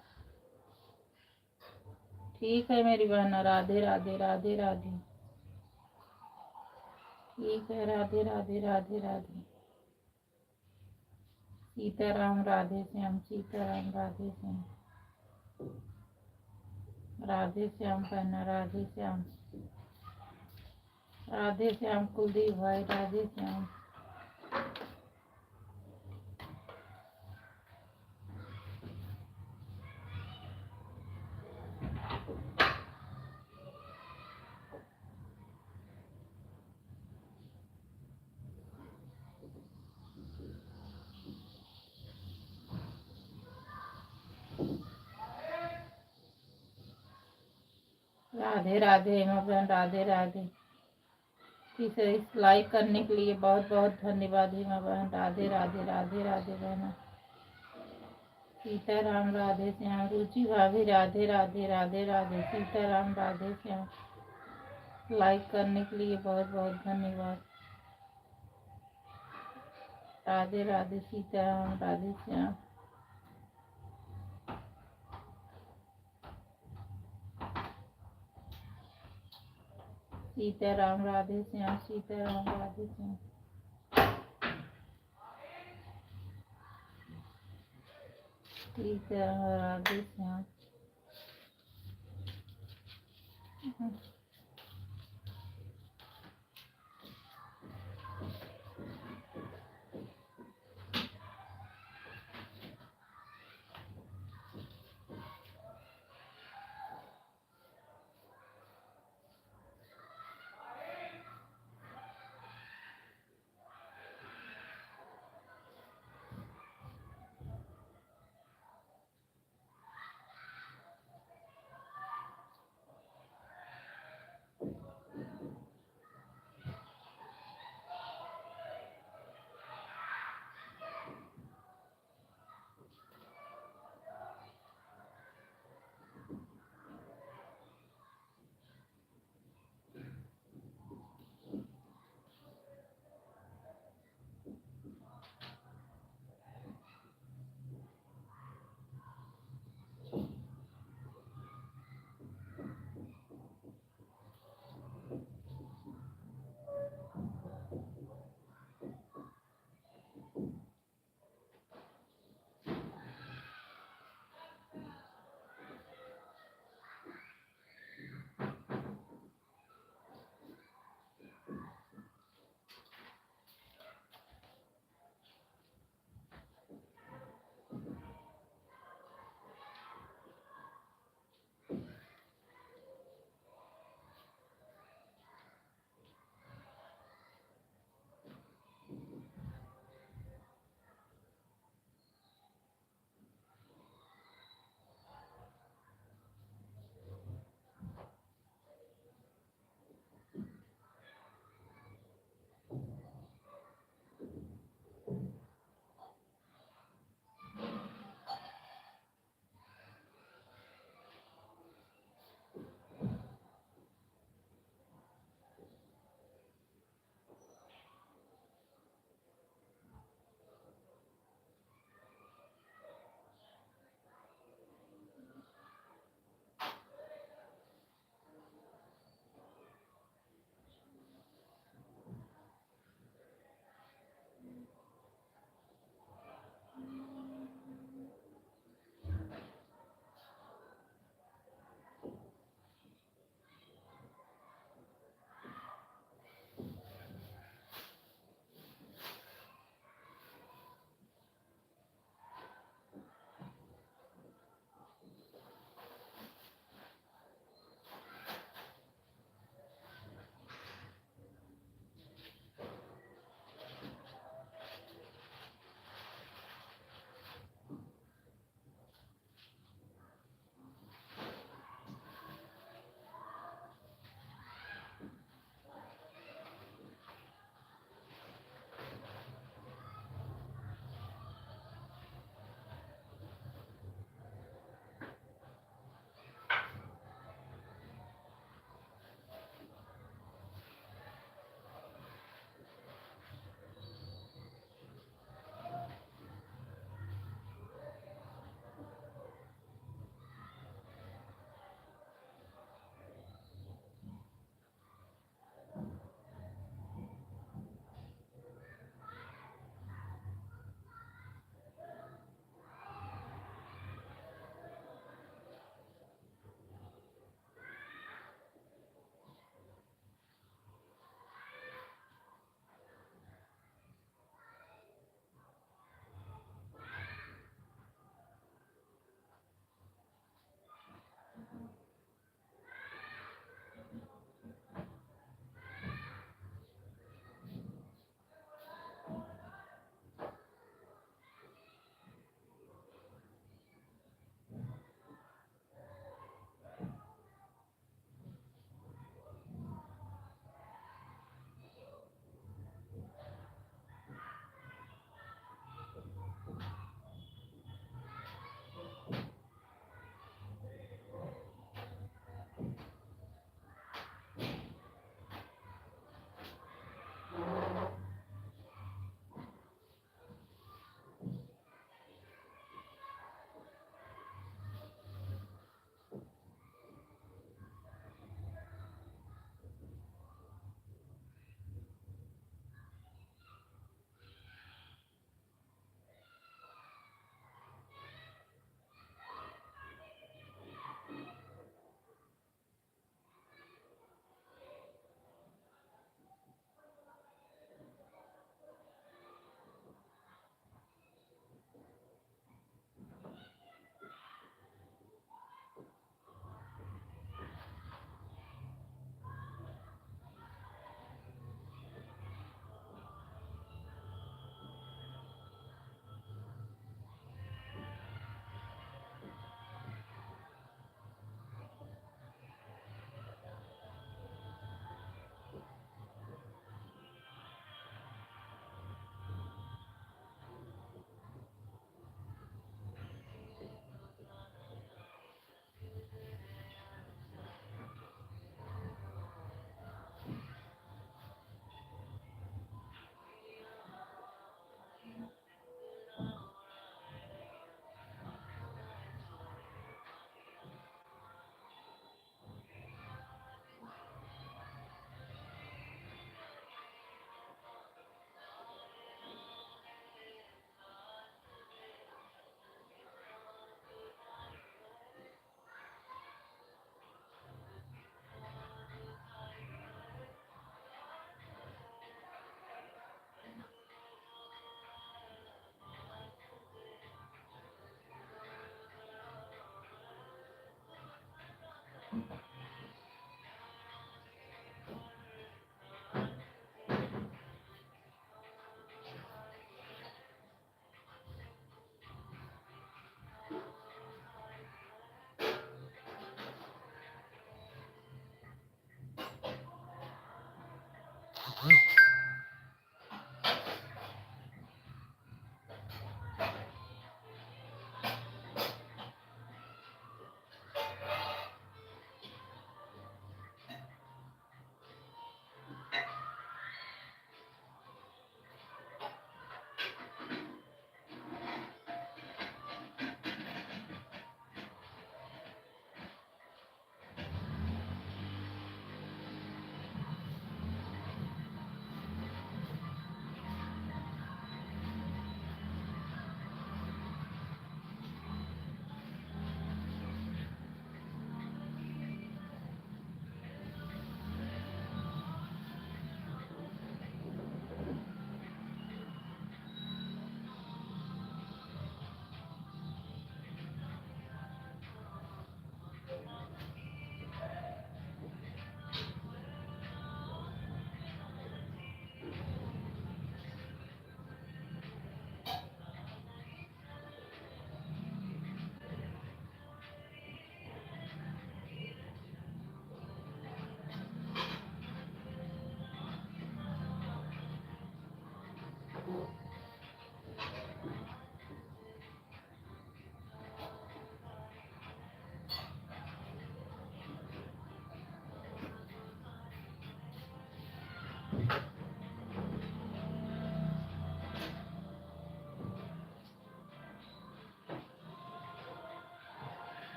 ठीक है मेरी बहन। राधे राधे राधे राधे। ठीक है, राधे राधे राधे राधे। सीताराम राधे श्याम, सीताराम राधे श्याम, राधे श्याम बहना, राधे श्याम, राधे श्याम कुलदीप भाई, राधे श्याम। राधे राधे हेमा बहन, राधे राधे। इसे इस लाइक करने के लिए बहुत बहुत धन्यवाद हेमा बहन। राधे राधे राधे राधे बहना। सीताराम राधे श्याम, रुचि भाभी राधे राधे राधे राधे। सीताराम राधे श्याम, लाइक करने के लिए बहुत बहुत धन्यवाद। राधे राधे सीताराम राधे श्याम। सीताराम राधे श्याम, सीताराम राधे श्याम। सीताराम राधे श्याम।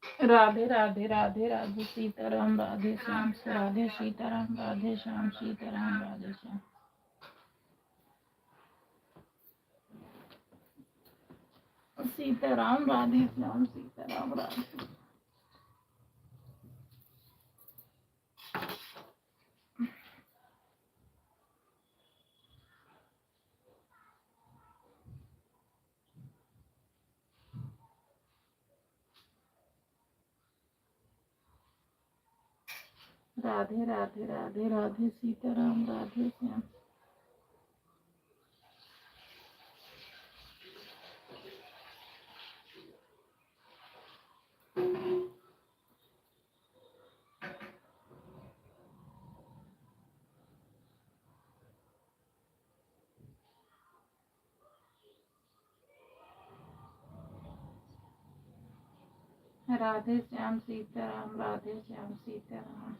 राधे राधे राधे राधे सीताराम राधे श्याम राधे सीताराम राधे श्याम सीताराम राधे श्याम। सीताराम राधे श्याम सीताराम राधे। राधे राधे राधे राधे सीताराम राधे श्याम। राधे श्याम सीताराम राधे श्याम सीताराम।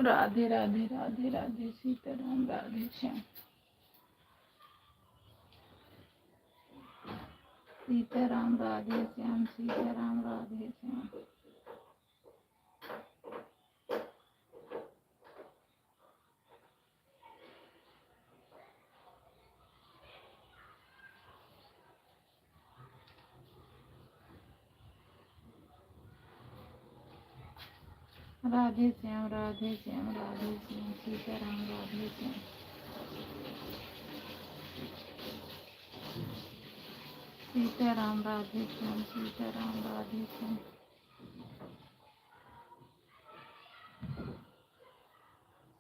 राधे राधे राधे राधे सीताराम राधे श्याम। सीताराम राधे श्याम सीताराम राधे श्याम। राधे श्याम राधे श्याम राधे श्याम सीताराम राधे श्याम। सीताराम राधे श्याम सीताराम राधे श्याम।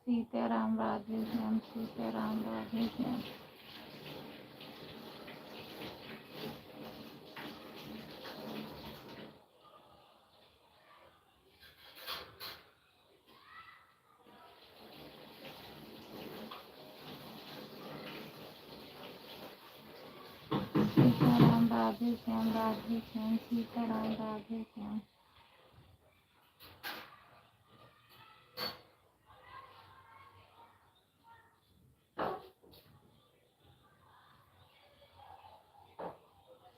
सीताराम राधे श्याम सीताराम राधे श्याम। श्याम राधे श्याम सीताराम राधे श्याम।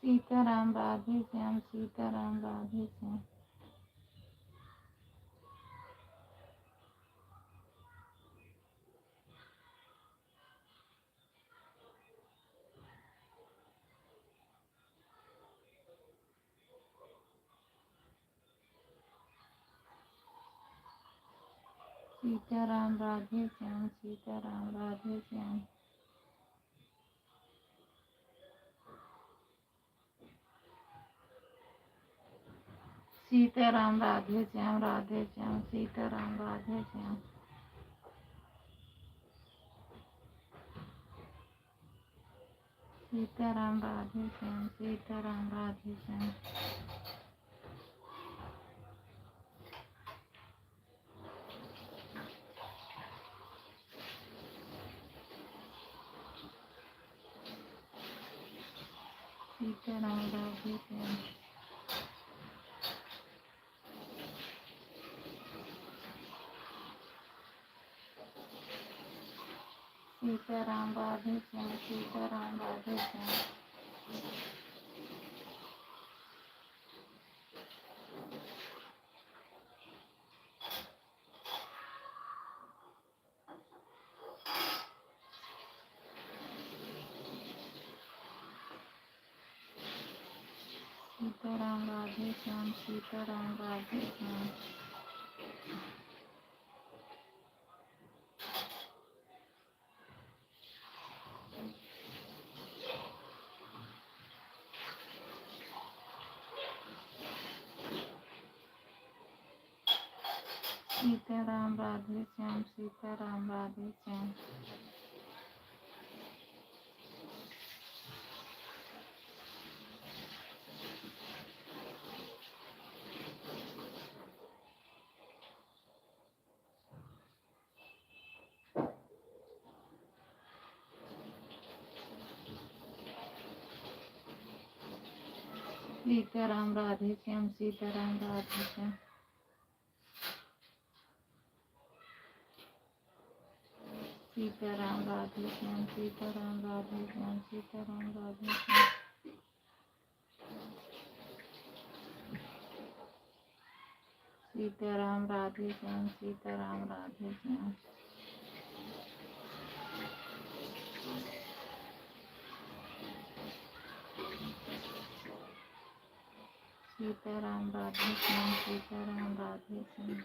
सीताराम राधे श्याम सीताराम राधे श्याम। सीताराम राधे श्याम सीताराम राधे श्याम। सीताराम राधे श्याम सीताराम राधे श्याम। सीताराम राधे श्याम सीताराम राधे श्याम। सीताराम राधे श्याम। सीताराम राधे श्याम सीताराम राधे श्याम। सीताराम राधे श्याम सीताराम राधे श्याम। सीताराम राधे श्याम सीताराम राधे श्याम। सीताराम राधे श्याम सीताराम राधे श्याम। सीताराम राधे श्याम सीताराम राधे श्याम सीताराम राधे श्याम। सीताराम राधे श्याम सीताराम राधे श्याम। सीताराम राधे श्याम सीताराम राधे श्याम।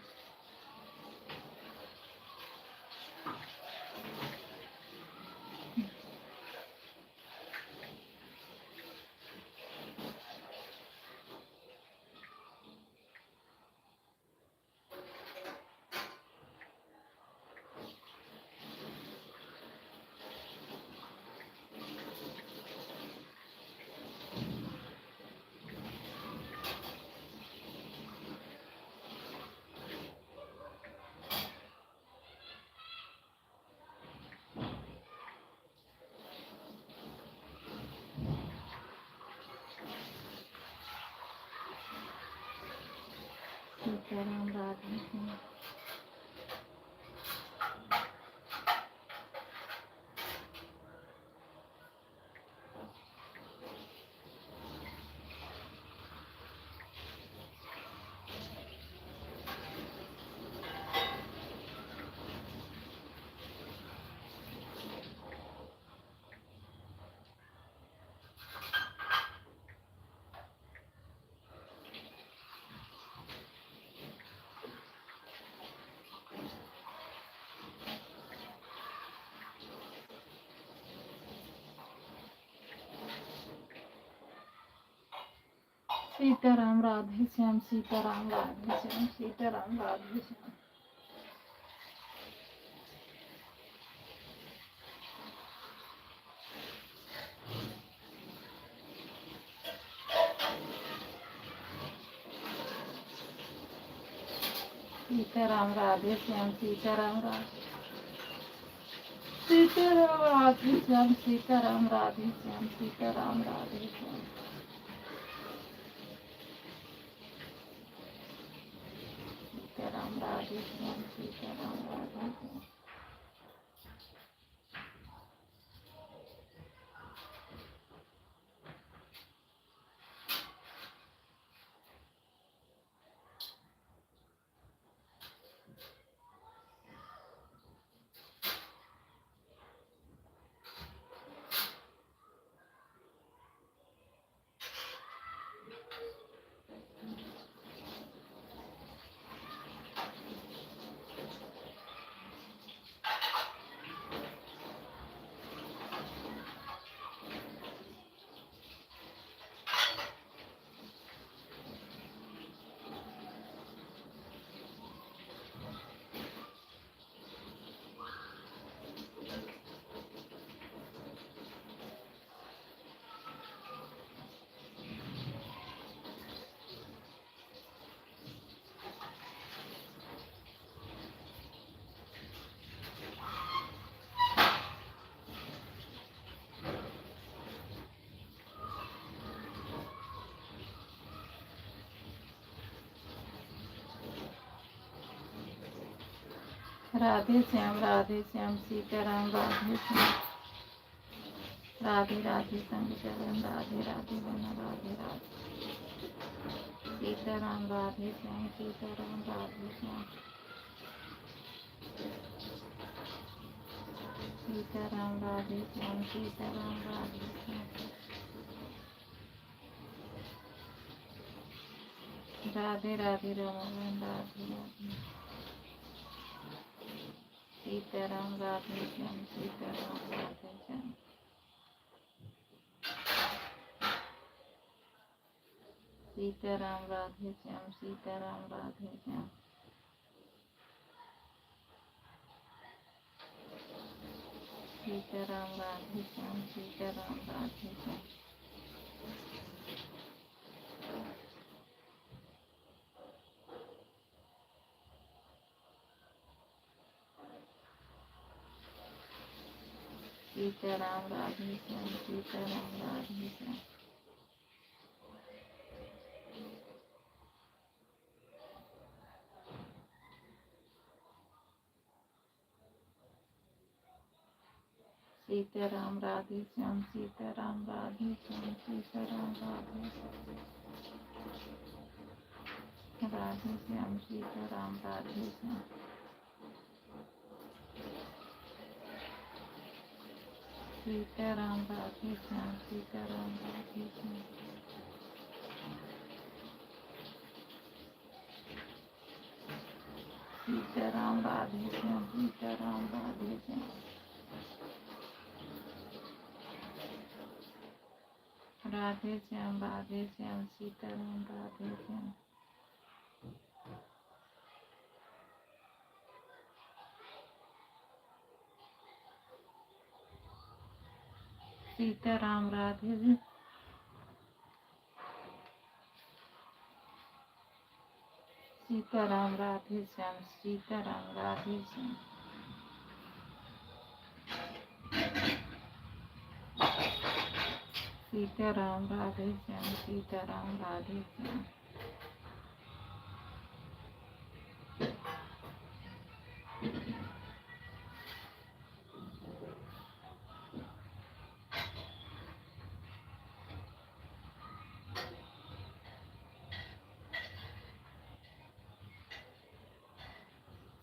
सीताराम राधे श्याम। सीताराम राधे श्याम सीताराम राधे श्याम सीताराम राधे श्याम। सीताराम राधे श्याम सीताराम राधे सीताराम राधे श्याम सीताराम राधे श्याम सीताराम राधे श्याम। राधे श्याम सीताराम राधे श्याम। राधे श्याम सीताराम राधे श्याम। राधे राधे संग चरण राधे राधे बन राधे राधे सीताराम राधे श्याम सीताराम राधे श्याम। सीताराम राधे श्याम सीताराम राधे श्याम। राधे राधे रमन राधे राधे सीताराम राधे श्याम सीताराम राधे श्याम। सीताराम राधे श्याम सीताराम राधे श्याम। सीताराम राधे श्याम सीताराम राधे श्याम। सीताराम राधे श्याम सीताराम राधे श्याम। सीताराम राधे श्याम सीताराम राधे श्याम सीताराम राधे राधे श्याम सीताराम राधे श्याम। सीताराम राधे श्याम सीताराम राधे श्याम। सीताराम राधे श्याम सीताराम राधे श्याम। राधे श्याम सीताराम राधे श्याम। सीताराम राधे सीताराम राधे श्याम सीताराम राधे श्याम। सीताराम राधे श्याम सीताराम राधे श्याम।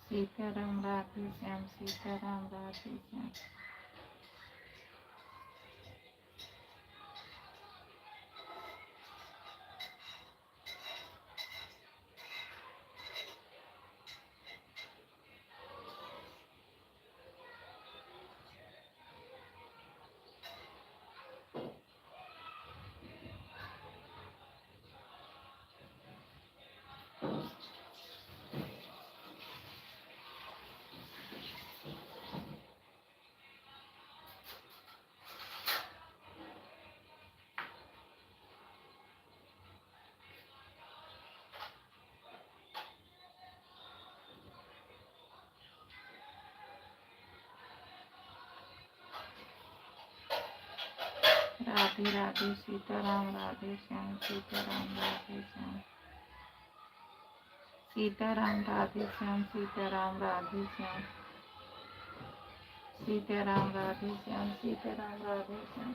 सीताराम राधे श्याम सीताराम राधे श्याम। राधे राधे सीताराम राधे श्याम सीताराम राधे श्याम। सीताराम राधे श्याम सीताराम राधे श्याम सीताराम राधे श्याम सीताराम राधे श्याम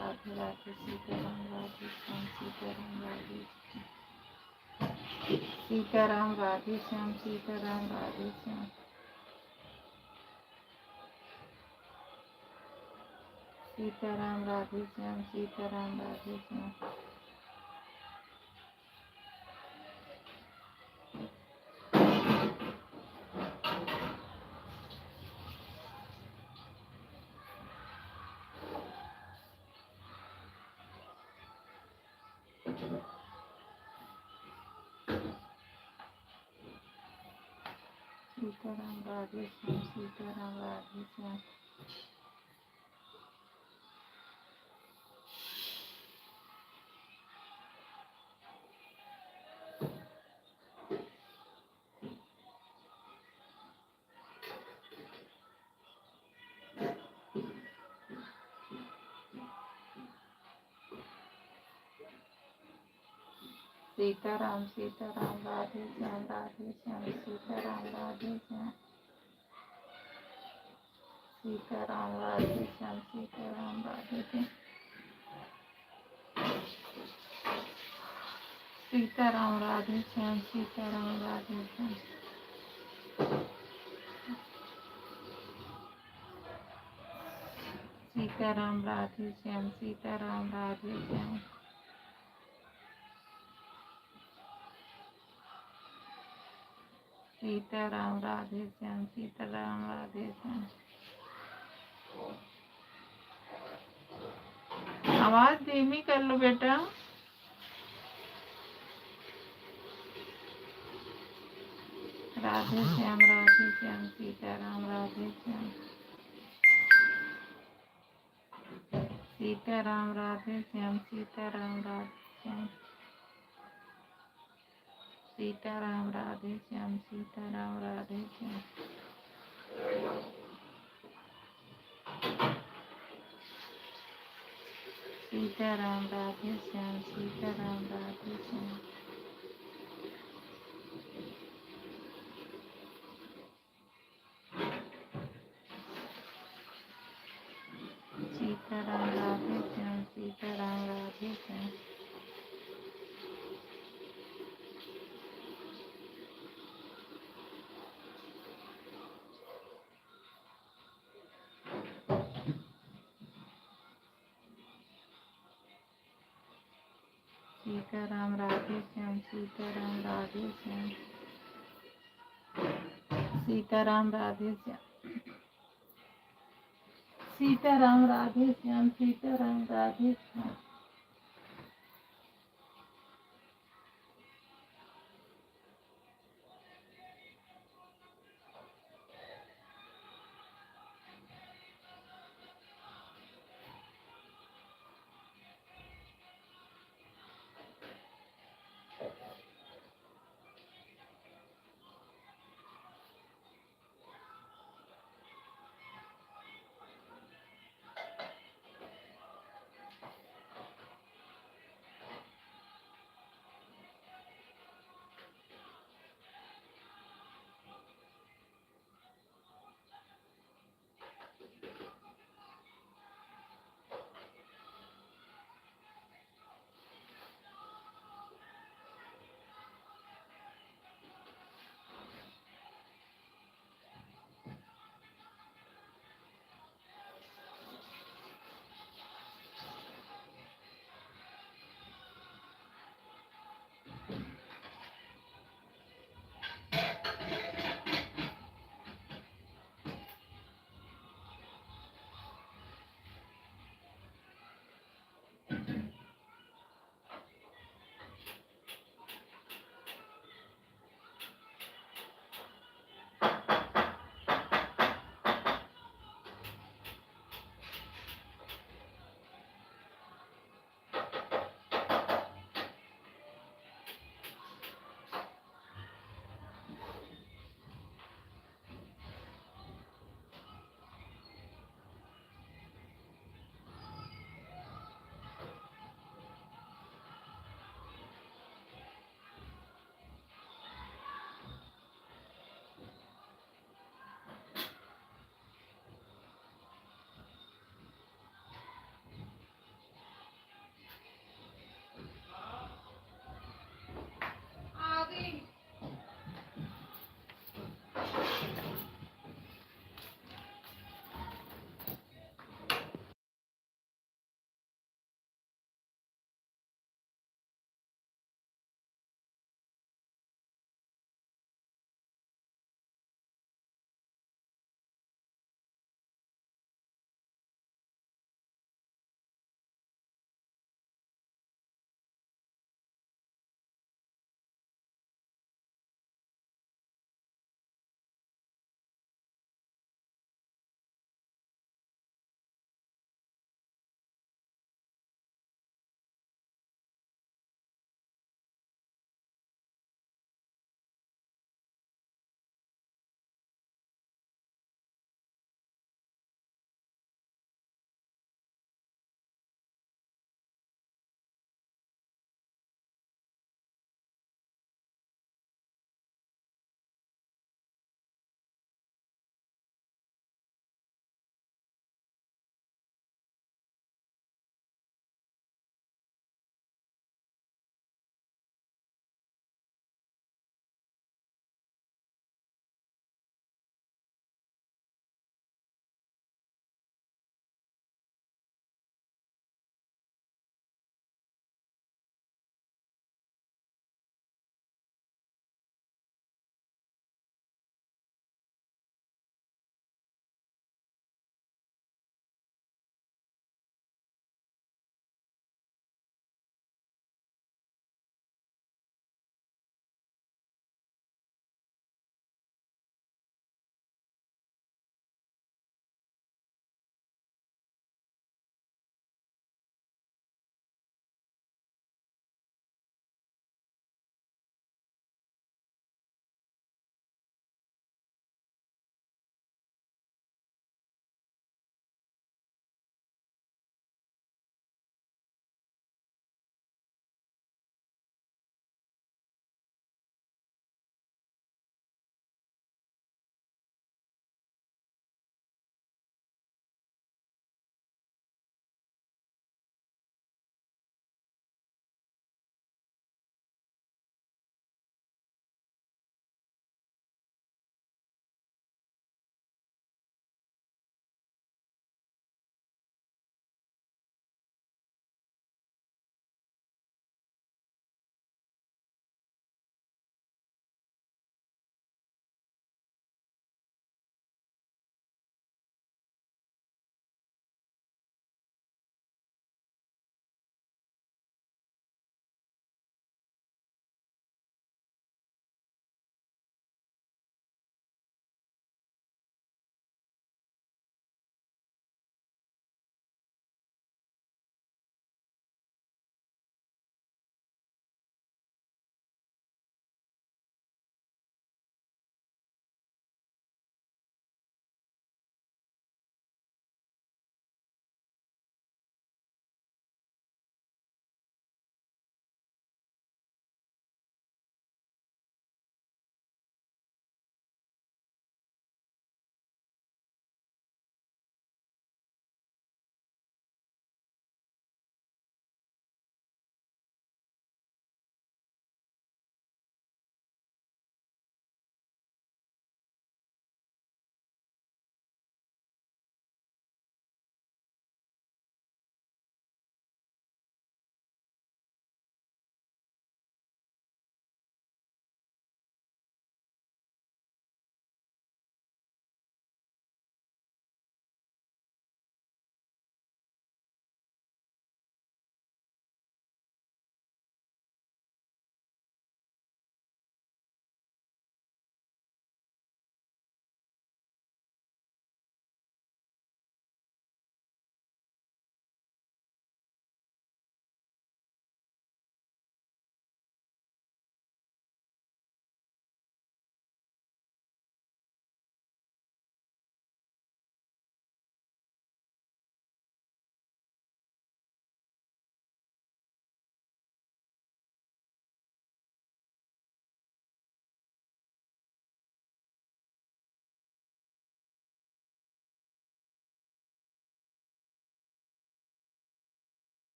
राधे राधे सीताराम राधे श्याम सीताराम राधे सीताराम राधे श्याम सीताराम राधे श्याम सीताराम राधे श्याम सीताराम राधे श्याम सीताराम राधे श्याम सीताराम राधे श्याम सीताराम सीताराम राधे श्याम सीताराम राधे श्याम सीताराम राधे श्याम सीताराम राधे श्याम सीताराम राधे श्याम सीताराम राधे श्याम सीताराम राधे श्याम सीताराम राधे श्याम सीताराम राधे श्याम सीताराम राधे श्याम आवाज धीमी कर लो बेटा। राधे श्याम सीताराम राधे श्याम सीताराम राधे श्याम सीताराम राधे श्याम सीताराम राधे श्याम सीताराम राधे श्याम सीताराम राधे श्याम सीताराम राधे श्याम सीताराम राधे श्याम सीताराम राधे श्याम सीताराम राधे श्याम सीताराम राधे श्याम सीताराम राधे श्याम सीताराम राधे श्याम सीताराम राधे श्याम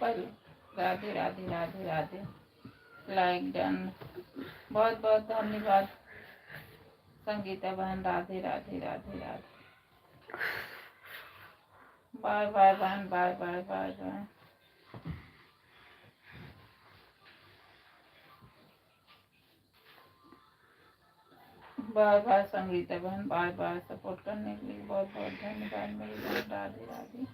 पहले। राधे राधे राधे राधे। Like done. बहुत बहुत धन्यवाद संगीता बहन। राधे राधे राधे राधे। बाय बाय बहन। Bye bye bye bye. Bye bye Sangeeta बहन। Bye bye. सपोर्ट करने के लिए बहुत बहुत धन्यवाद मेरी बहन। Radhe Radhe.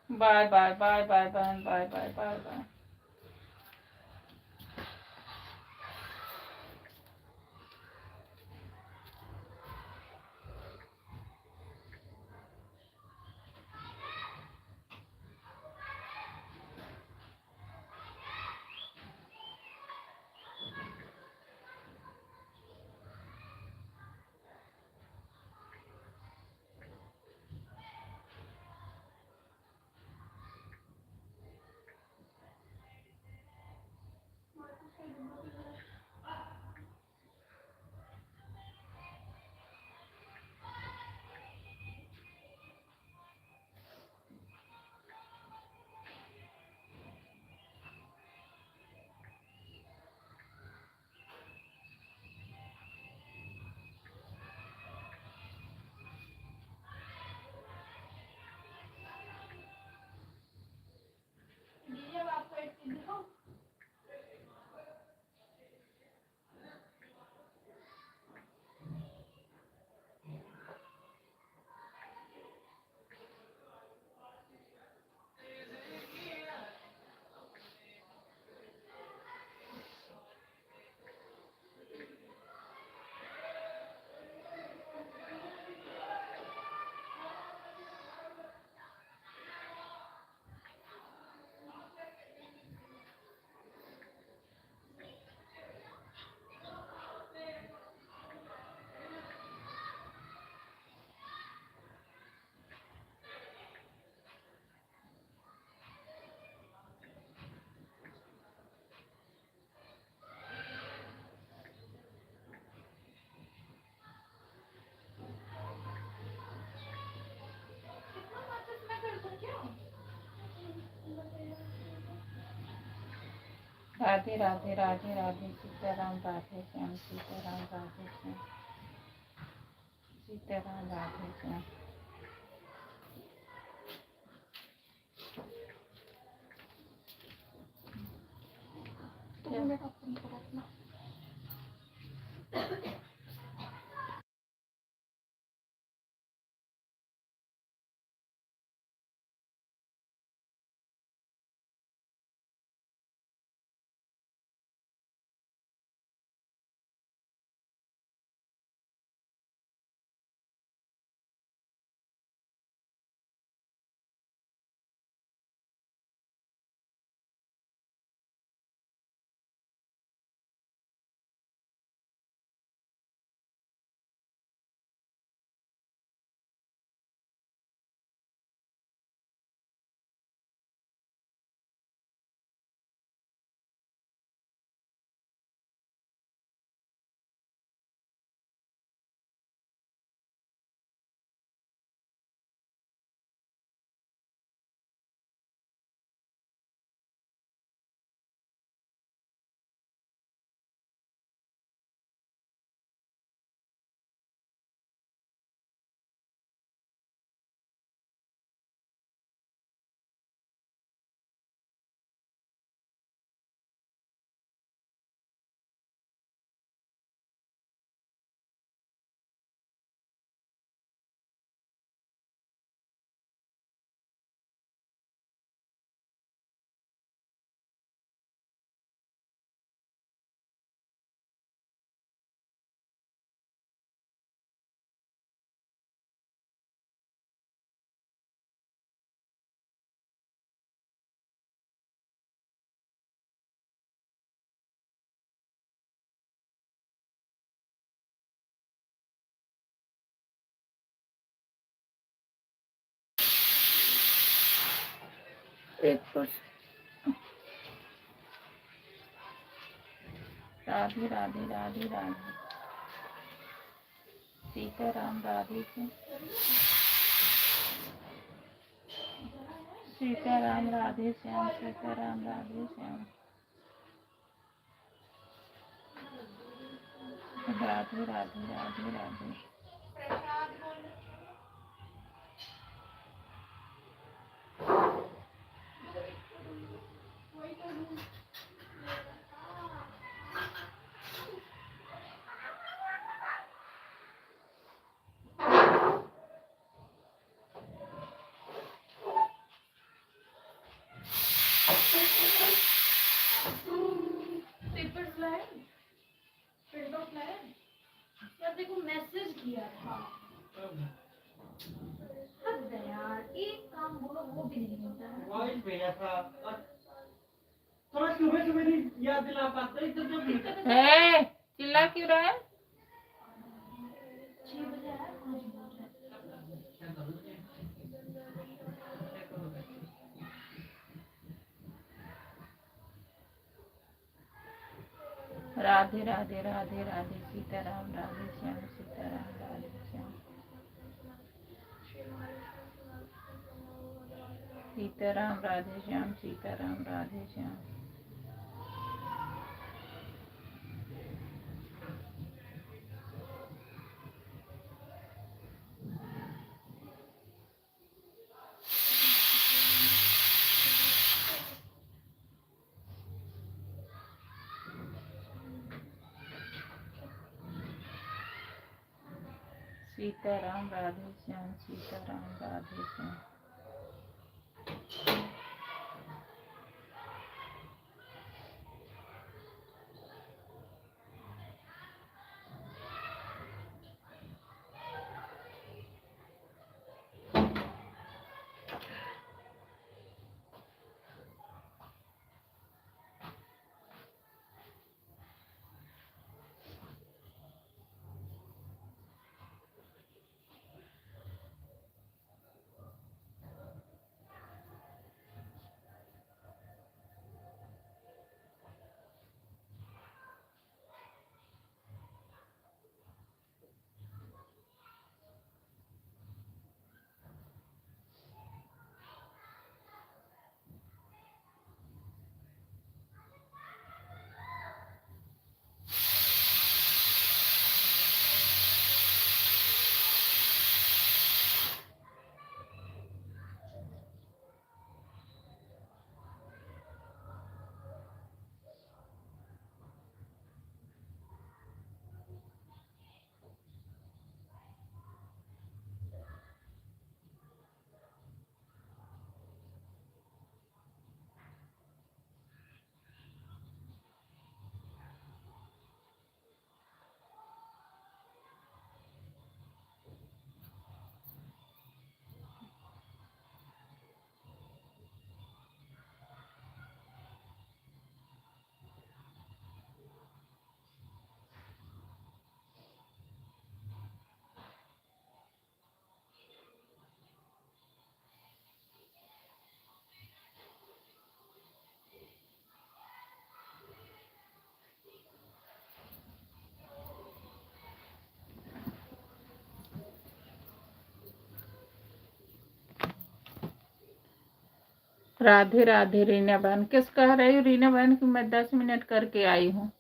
Bye bye bye bye बहन। Bye bye bye bye. Radhe Radhe Radhe Radhe. Sitaram Radhe Shyam. Sitaram Radhe Shyam. Sitaram Radhe Shyam. Radhe Radhe Radhe Radhe. Sitaram Radhe Shyam. Sitaram Radhe Shyam. Sitaram Radhe Shyam. Radhe Radhe Radhe Radhe. Papers लाए, प्रिंट आउट लाए यार, देखो मैसेज किया था। हद है यार, एक काम बोलो वो भी नहीं होता है। वॉइस भेजा था थोड़ा सुबह सुबह नहीं याद दिला पाते, इधर जो दिक्कत है। चिल्ला क्यों रहा है? 6 बजे आया, 5 बजे। राधे राधे राधे राधे। सीताराम राधे श्याम। सीताराम राधे श्याम। सीताराम राधे श्याम। सीताराम राधे श्याम। सीताराम राधे श्याम। सीताराम राधे श्याम। राधे राधे रीना बहन। किस कह रही हूँ रीना बहन कि मैं 10 मिनट करके आई हूँ।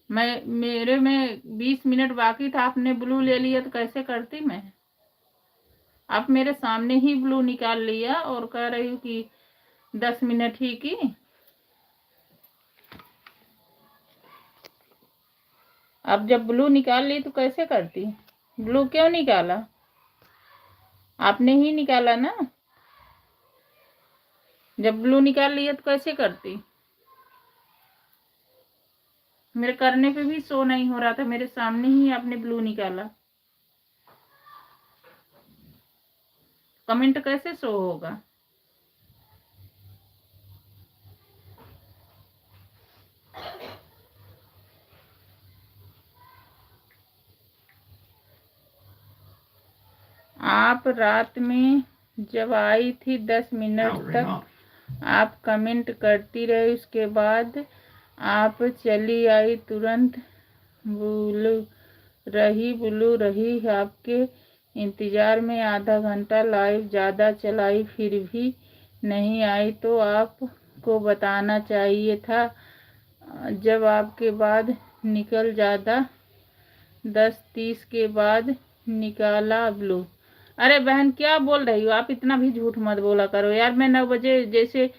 मेरे में 20 मिनट बाकी था, आपने ब्लू ले लिया तो कैसे करती मैं? आप मेरे सामने ही ब्लू निकाल लिया और कह रही हूँ कि 10 मिनट ही की। अब जब ब्लू निकाल ली तो कैसे करती? ब्लू क्यों निकाला? आपने ही निकाला ना। जब ब्लू निकाल लिया तो कैसे करती? मेरे करने पे भी शो नहीं हो रहा था, मेरे सामने ही आपने ब्लू निकाला। कमेंट कैसे शो होगा? आप रात में जब आई थी 10 मिनट तक आप कमेंट करती रही, उसके बाद आप चली आई तुरंत। ब्लू रही आपके इंतज़ार में आधा घंटा, लाइव ज़्यादा चलाई फिर भी नहीं आई, तो आपको बताना चाहिए था। जब आपके बाद निकल ज़्यादा 10:30 के बाद निकाला ब्लू। अरे बहन क्या बोल रही हो आप, इतना भी झूठ मत बोला करो यार। मैं 9 बजे जैसे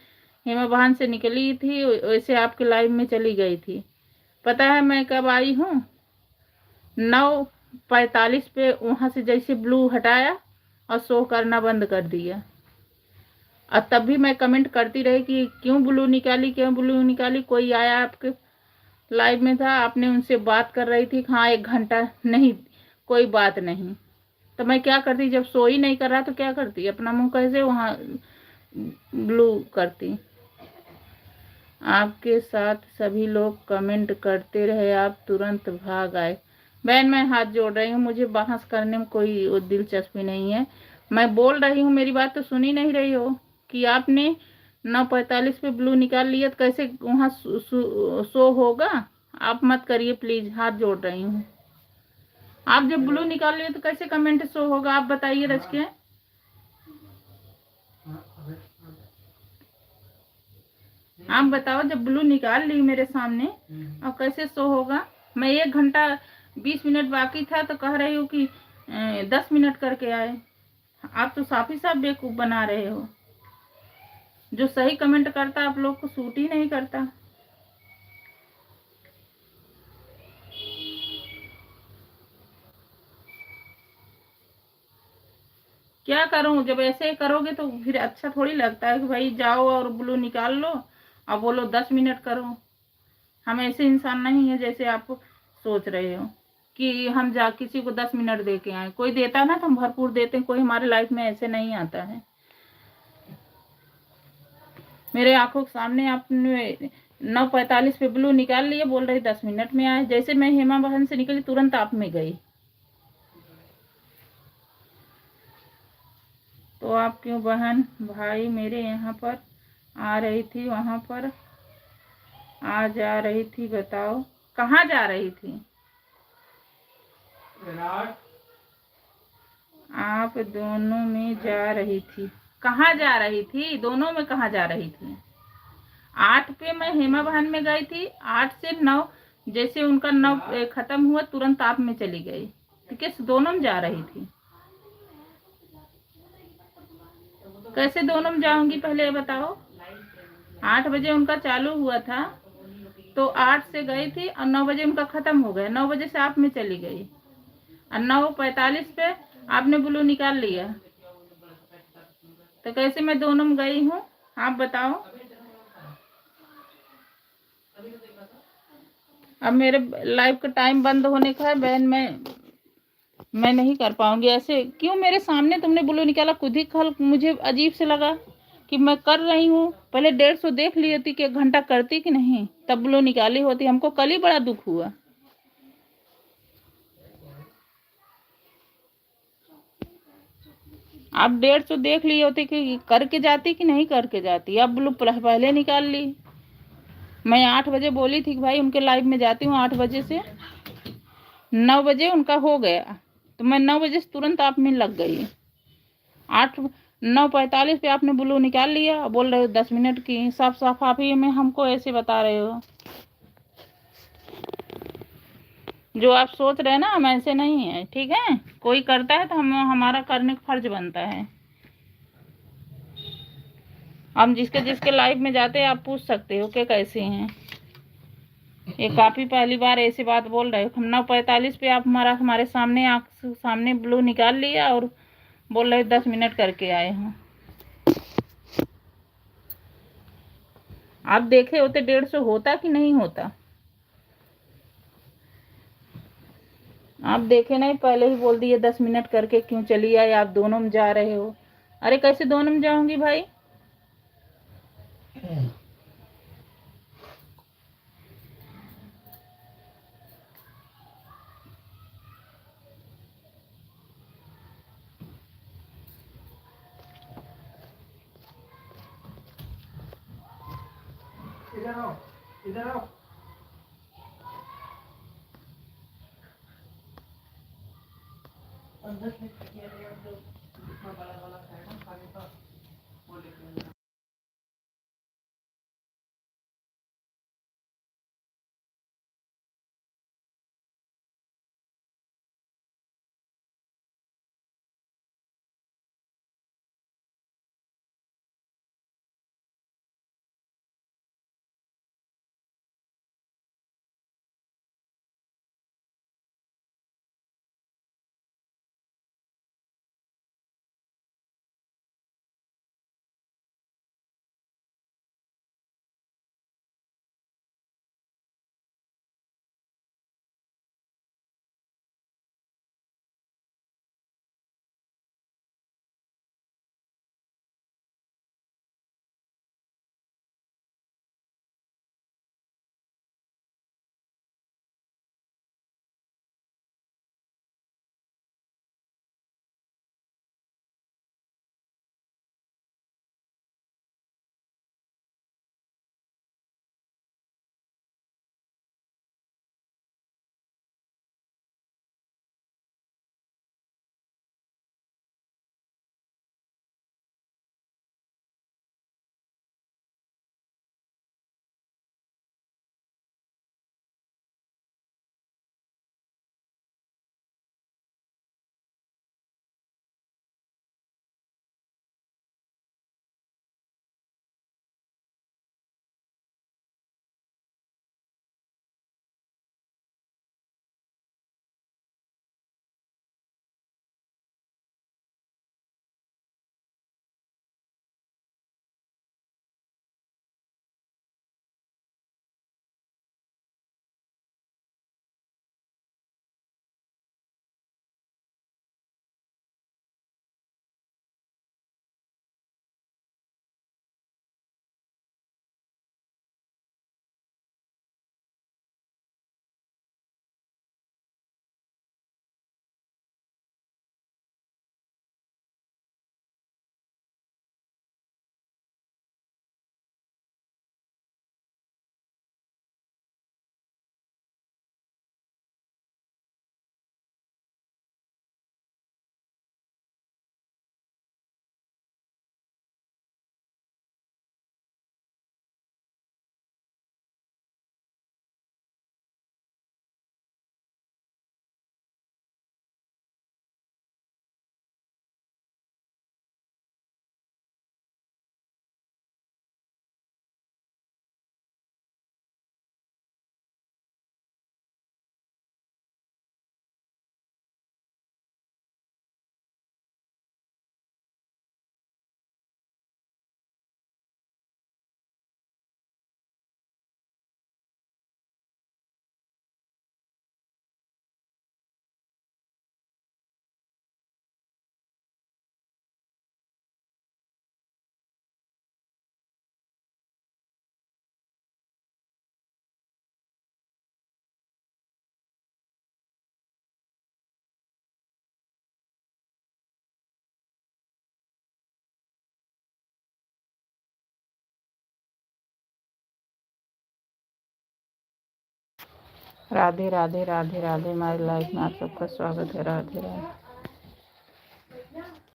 हेमा बहन से निकली थी वैसे आपके लाइव में चली गई थी। पता है मैं कब आई हूँ? 9:45 पे वहाँ से जैसे ब्लू हटाया और शो करना बंद कर दिया। और तब भी मैं कमेंट करती रही कि क्यों ब्लू निकाली, क्यों ब्लू निकाली। कोई आया आपके लाइव में था, आपने उनसे बात कर रही थी, हाँ 1 घंटा। नहीं, कोई बात नहीं। तो मैं क्या करती, जब शो ही नहीं कर रहा तो क्या करती, अपना मुंह कैसे वहाँ ब्लू करती। आपके साथ सभी लोग कमेंट करते रहे, आप तुरंत भाग आए। बहन मैं हाथ जोड़ रही हूँ, मुझे बहस करने में कोई दिलचस्पी नहीं है। मैं बोल रही हूँ, मेरी बात तो सुन ही नहीं रही हो कि आपने 9:45 पे ब्लू निकाल लिया तो कैसे वहाँ शो होगा। आप मत करिए प्लीज, हाथ जोड़ रही हूँ। आप जब ब्लू निकाल लिए तो कैसे कमेंट शो होगा, आप बताइए रच के। आप बताओ, जब ब्लू निकाल ली मेरे सामने और कैसे शो होगा। मैं 1 घंटा 20 मिनट बाकी था तो कह रही हूँ कि 10 मिनट करके आए। आप तो साफ ही साफ बेवकूफ बना रहे हो। जो सही कमेंट करता आप लोग को सूट ही नहीं करता। क्या करूं, जब ऐसे करोगे तो फिर अच्छा थोड़ी लगता है कि भाई जाओ और ब्लू निकाल लो और बोलो 10 मिनट करो। हम ऐसे इंसान नहीं है जैसे आप सोच रहे हो कि हम जा किसी को 10 मिनट दे के आए। कोई देता है ना तो हम भरपूर देते हैं, कोई हमारे लाइफ में ऐसे नहीं आता है। मेरे आंखों के सामने आपने 9:45 पे ब्लू निकाल लिए, बोल रही 10 मिनट में आए। जैसे मैं हेमा बहन से निकली तुरंत आप में गई। तो आप क्यों बहन भाई मेरे यहाँ पर आ रही थी, वहाँ पर आ जा रही थी, बताओ कहाँ जा रही थी। आप दोनों में जा रही थी, कहाँ जा रही थी, दोनों में कहाँ जा रही थी। 8 पे मैं हेमा बहन में गई थी, 8 से 9 जैसे उनका 9 खत्म हुआ तुरंत आप में चली गई। तो किस दोनों में जा रही थी, कैसे दोनों में जाऊंगी पहले ये बताओ। 8 बजे उनका चालू हुआ था तो 8 से गई थी और 9 बजे उनका खत्म हो गया। 9 बजे से आप में चली गई और 9:45 पे आपने ब्लू निकाल लिया। तो कैसे मैं दोनों में गई हूँ, आप बताओ। अब मेरे लाइव का टाइम बंद होने का है बहन, मैं नहीं कर पाऊंगी ऐसे। क्यों मेरे सामने तुमने ब्लू निकाला, खुद ही कल मुझे अजीब से लगा कि मैं कर रही हूँ। पहले 150 देख ली होती कि 1 घंटा करती कि नहीं, तब ब्लू निकाली होती। हमको कल ही बड़ा दुख हुआ। आप 150 देख ली होती कि करके जाती कि नहीं करके जाती। अब ब्लू पहले निकाल ली। मैं 8 बजे बोली थी कि भाई उनके लाइव में जाती हूँ 8 बजे से। 9 बजे उनका हो गया तो मैं 9 बजे से तुरंत आप में लग गई। 9:45 पे आपने ब्लू निकाल लिया, बोल रहे हो 10 मिनट की। साफ साफ आप ही में हमको ऐसे बता रहे हो। जो आप सोच रहे हैं ना हम ऐसे नहीं है, ठीक है। कोई करता है तो हमारा करने का फर्ज बनता है। हम जिसके जिसके लाइफ में जाते हैं आप पूछ सकते हो कि कैसे हैं। ये काफी पहली बार ऐसी बात बोल रहे हो। हम 9:45 पे आप हमारे सामने सामने ब्लू निकाल लिया और बोल रहे 10 मिनट करके आए हो। आप देखे होते 150 होता कि नहीं होता। आप देखे नहीं, पहले ही बोल दिए 10 मिनट करके क्यों चली आई। आप दोनों में जा रहे हो। अरे कैसे दोनों में जाऊंगी भाई। इधर आओ, इधर आओ। अंदर से किया है जो इतना बड़ा वाला है ना खाने का, वो लेके आना। राधे राधे राधे राधे। हमारी लाइफ में आप सबका स्वागत है। राधे राधे।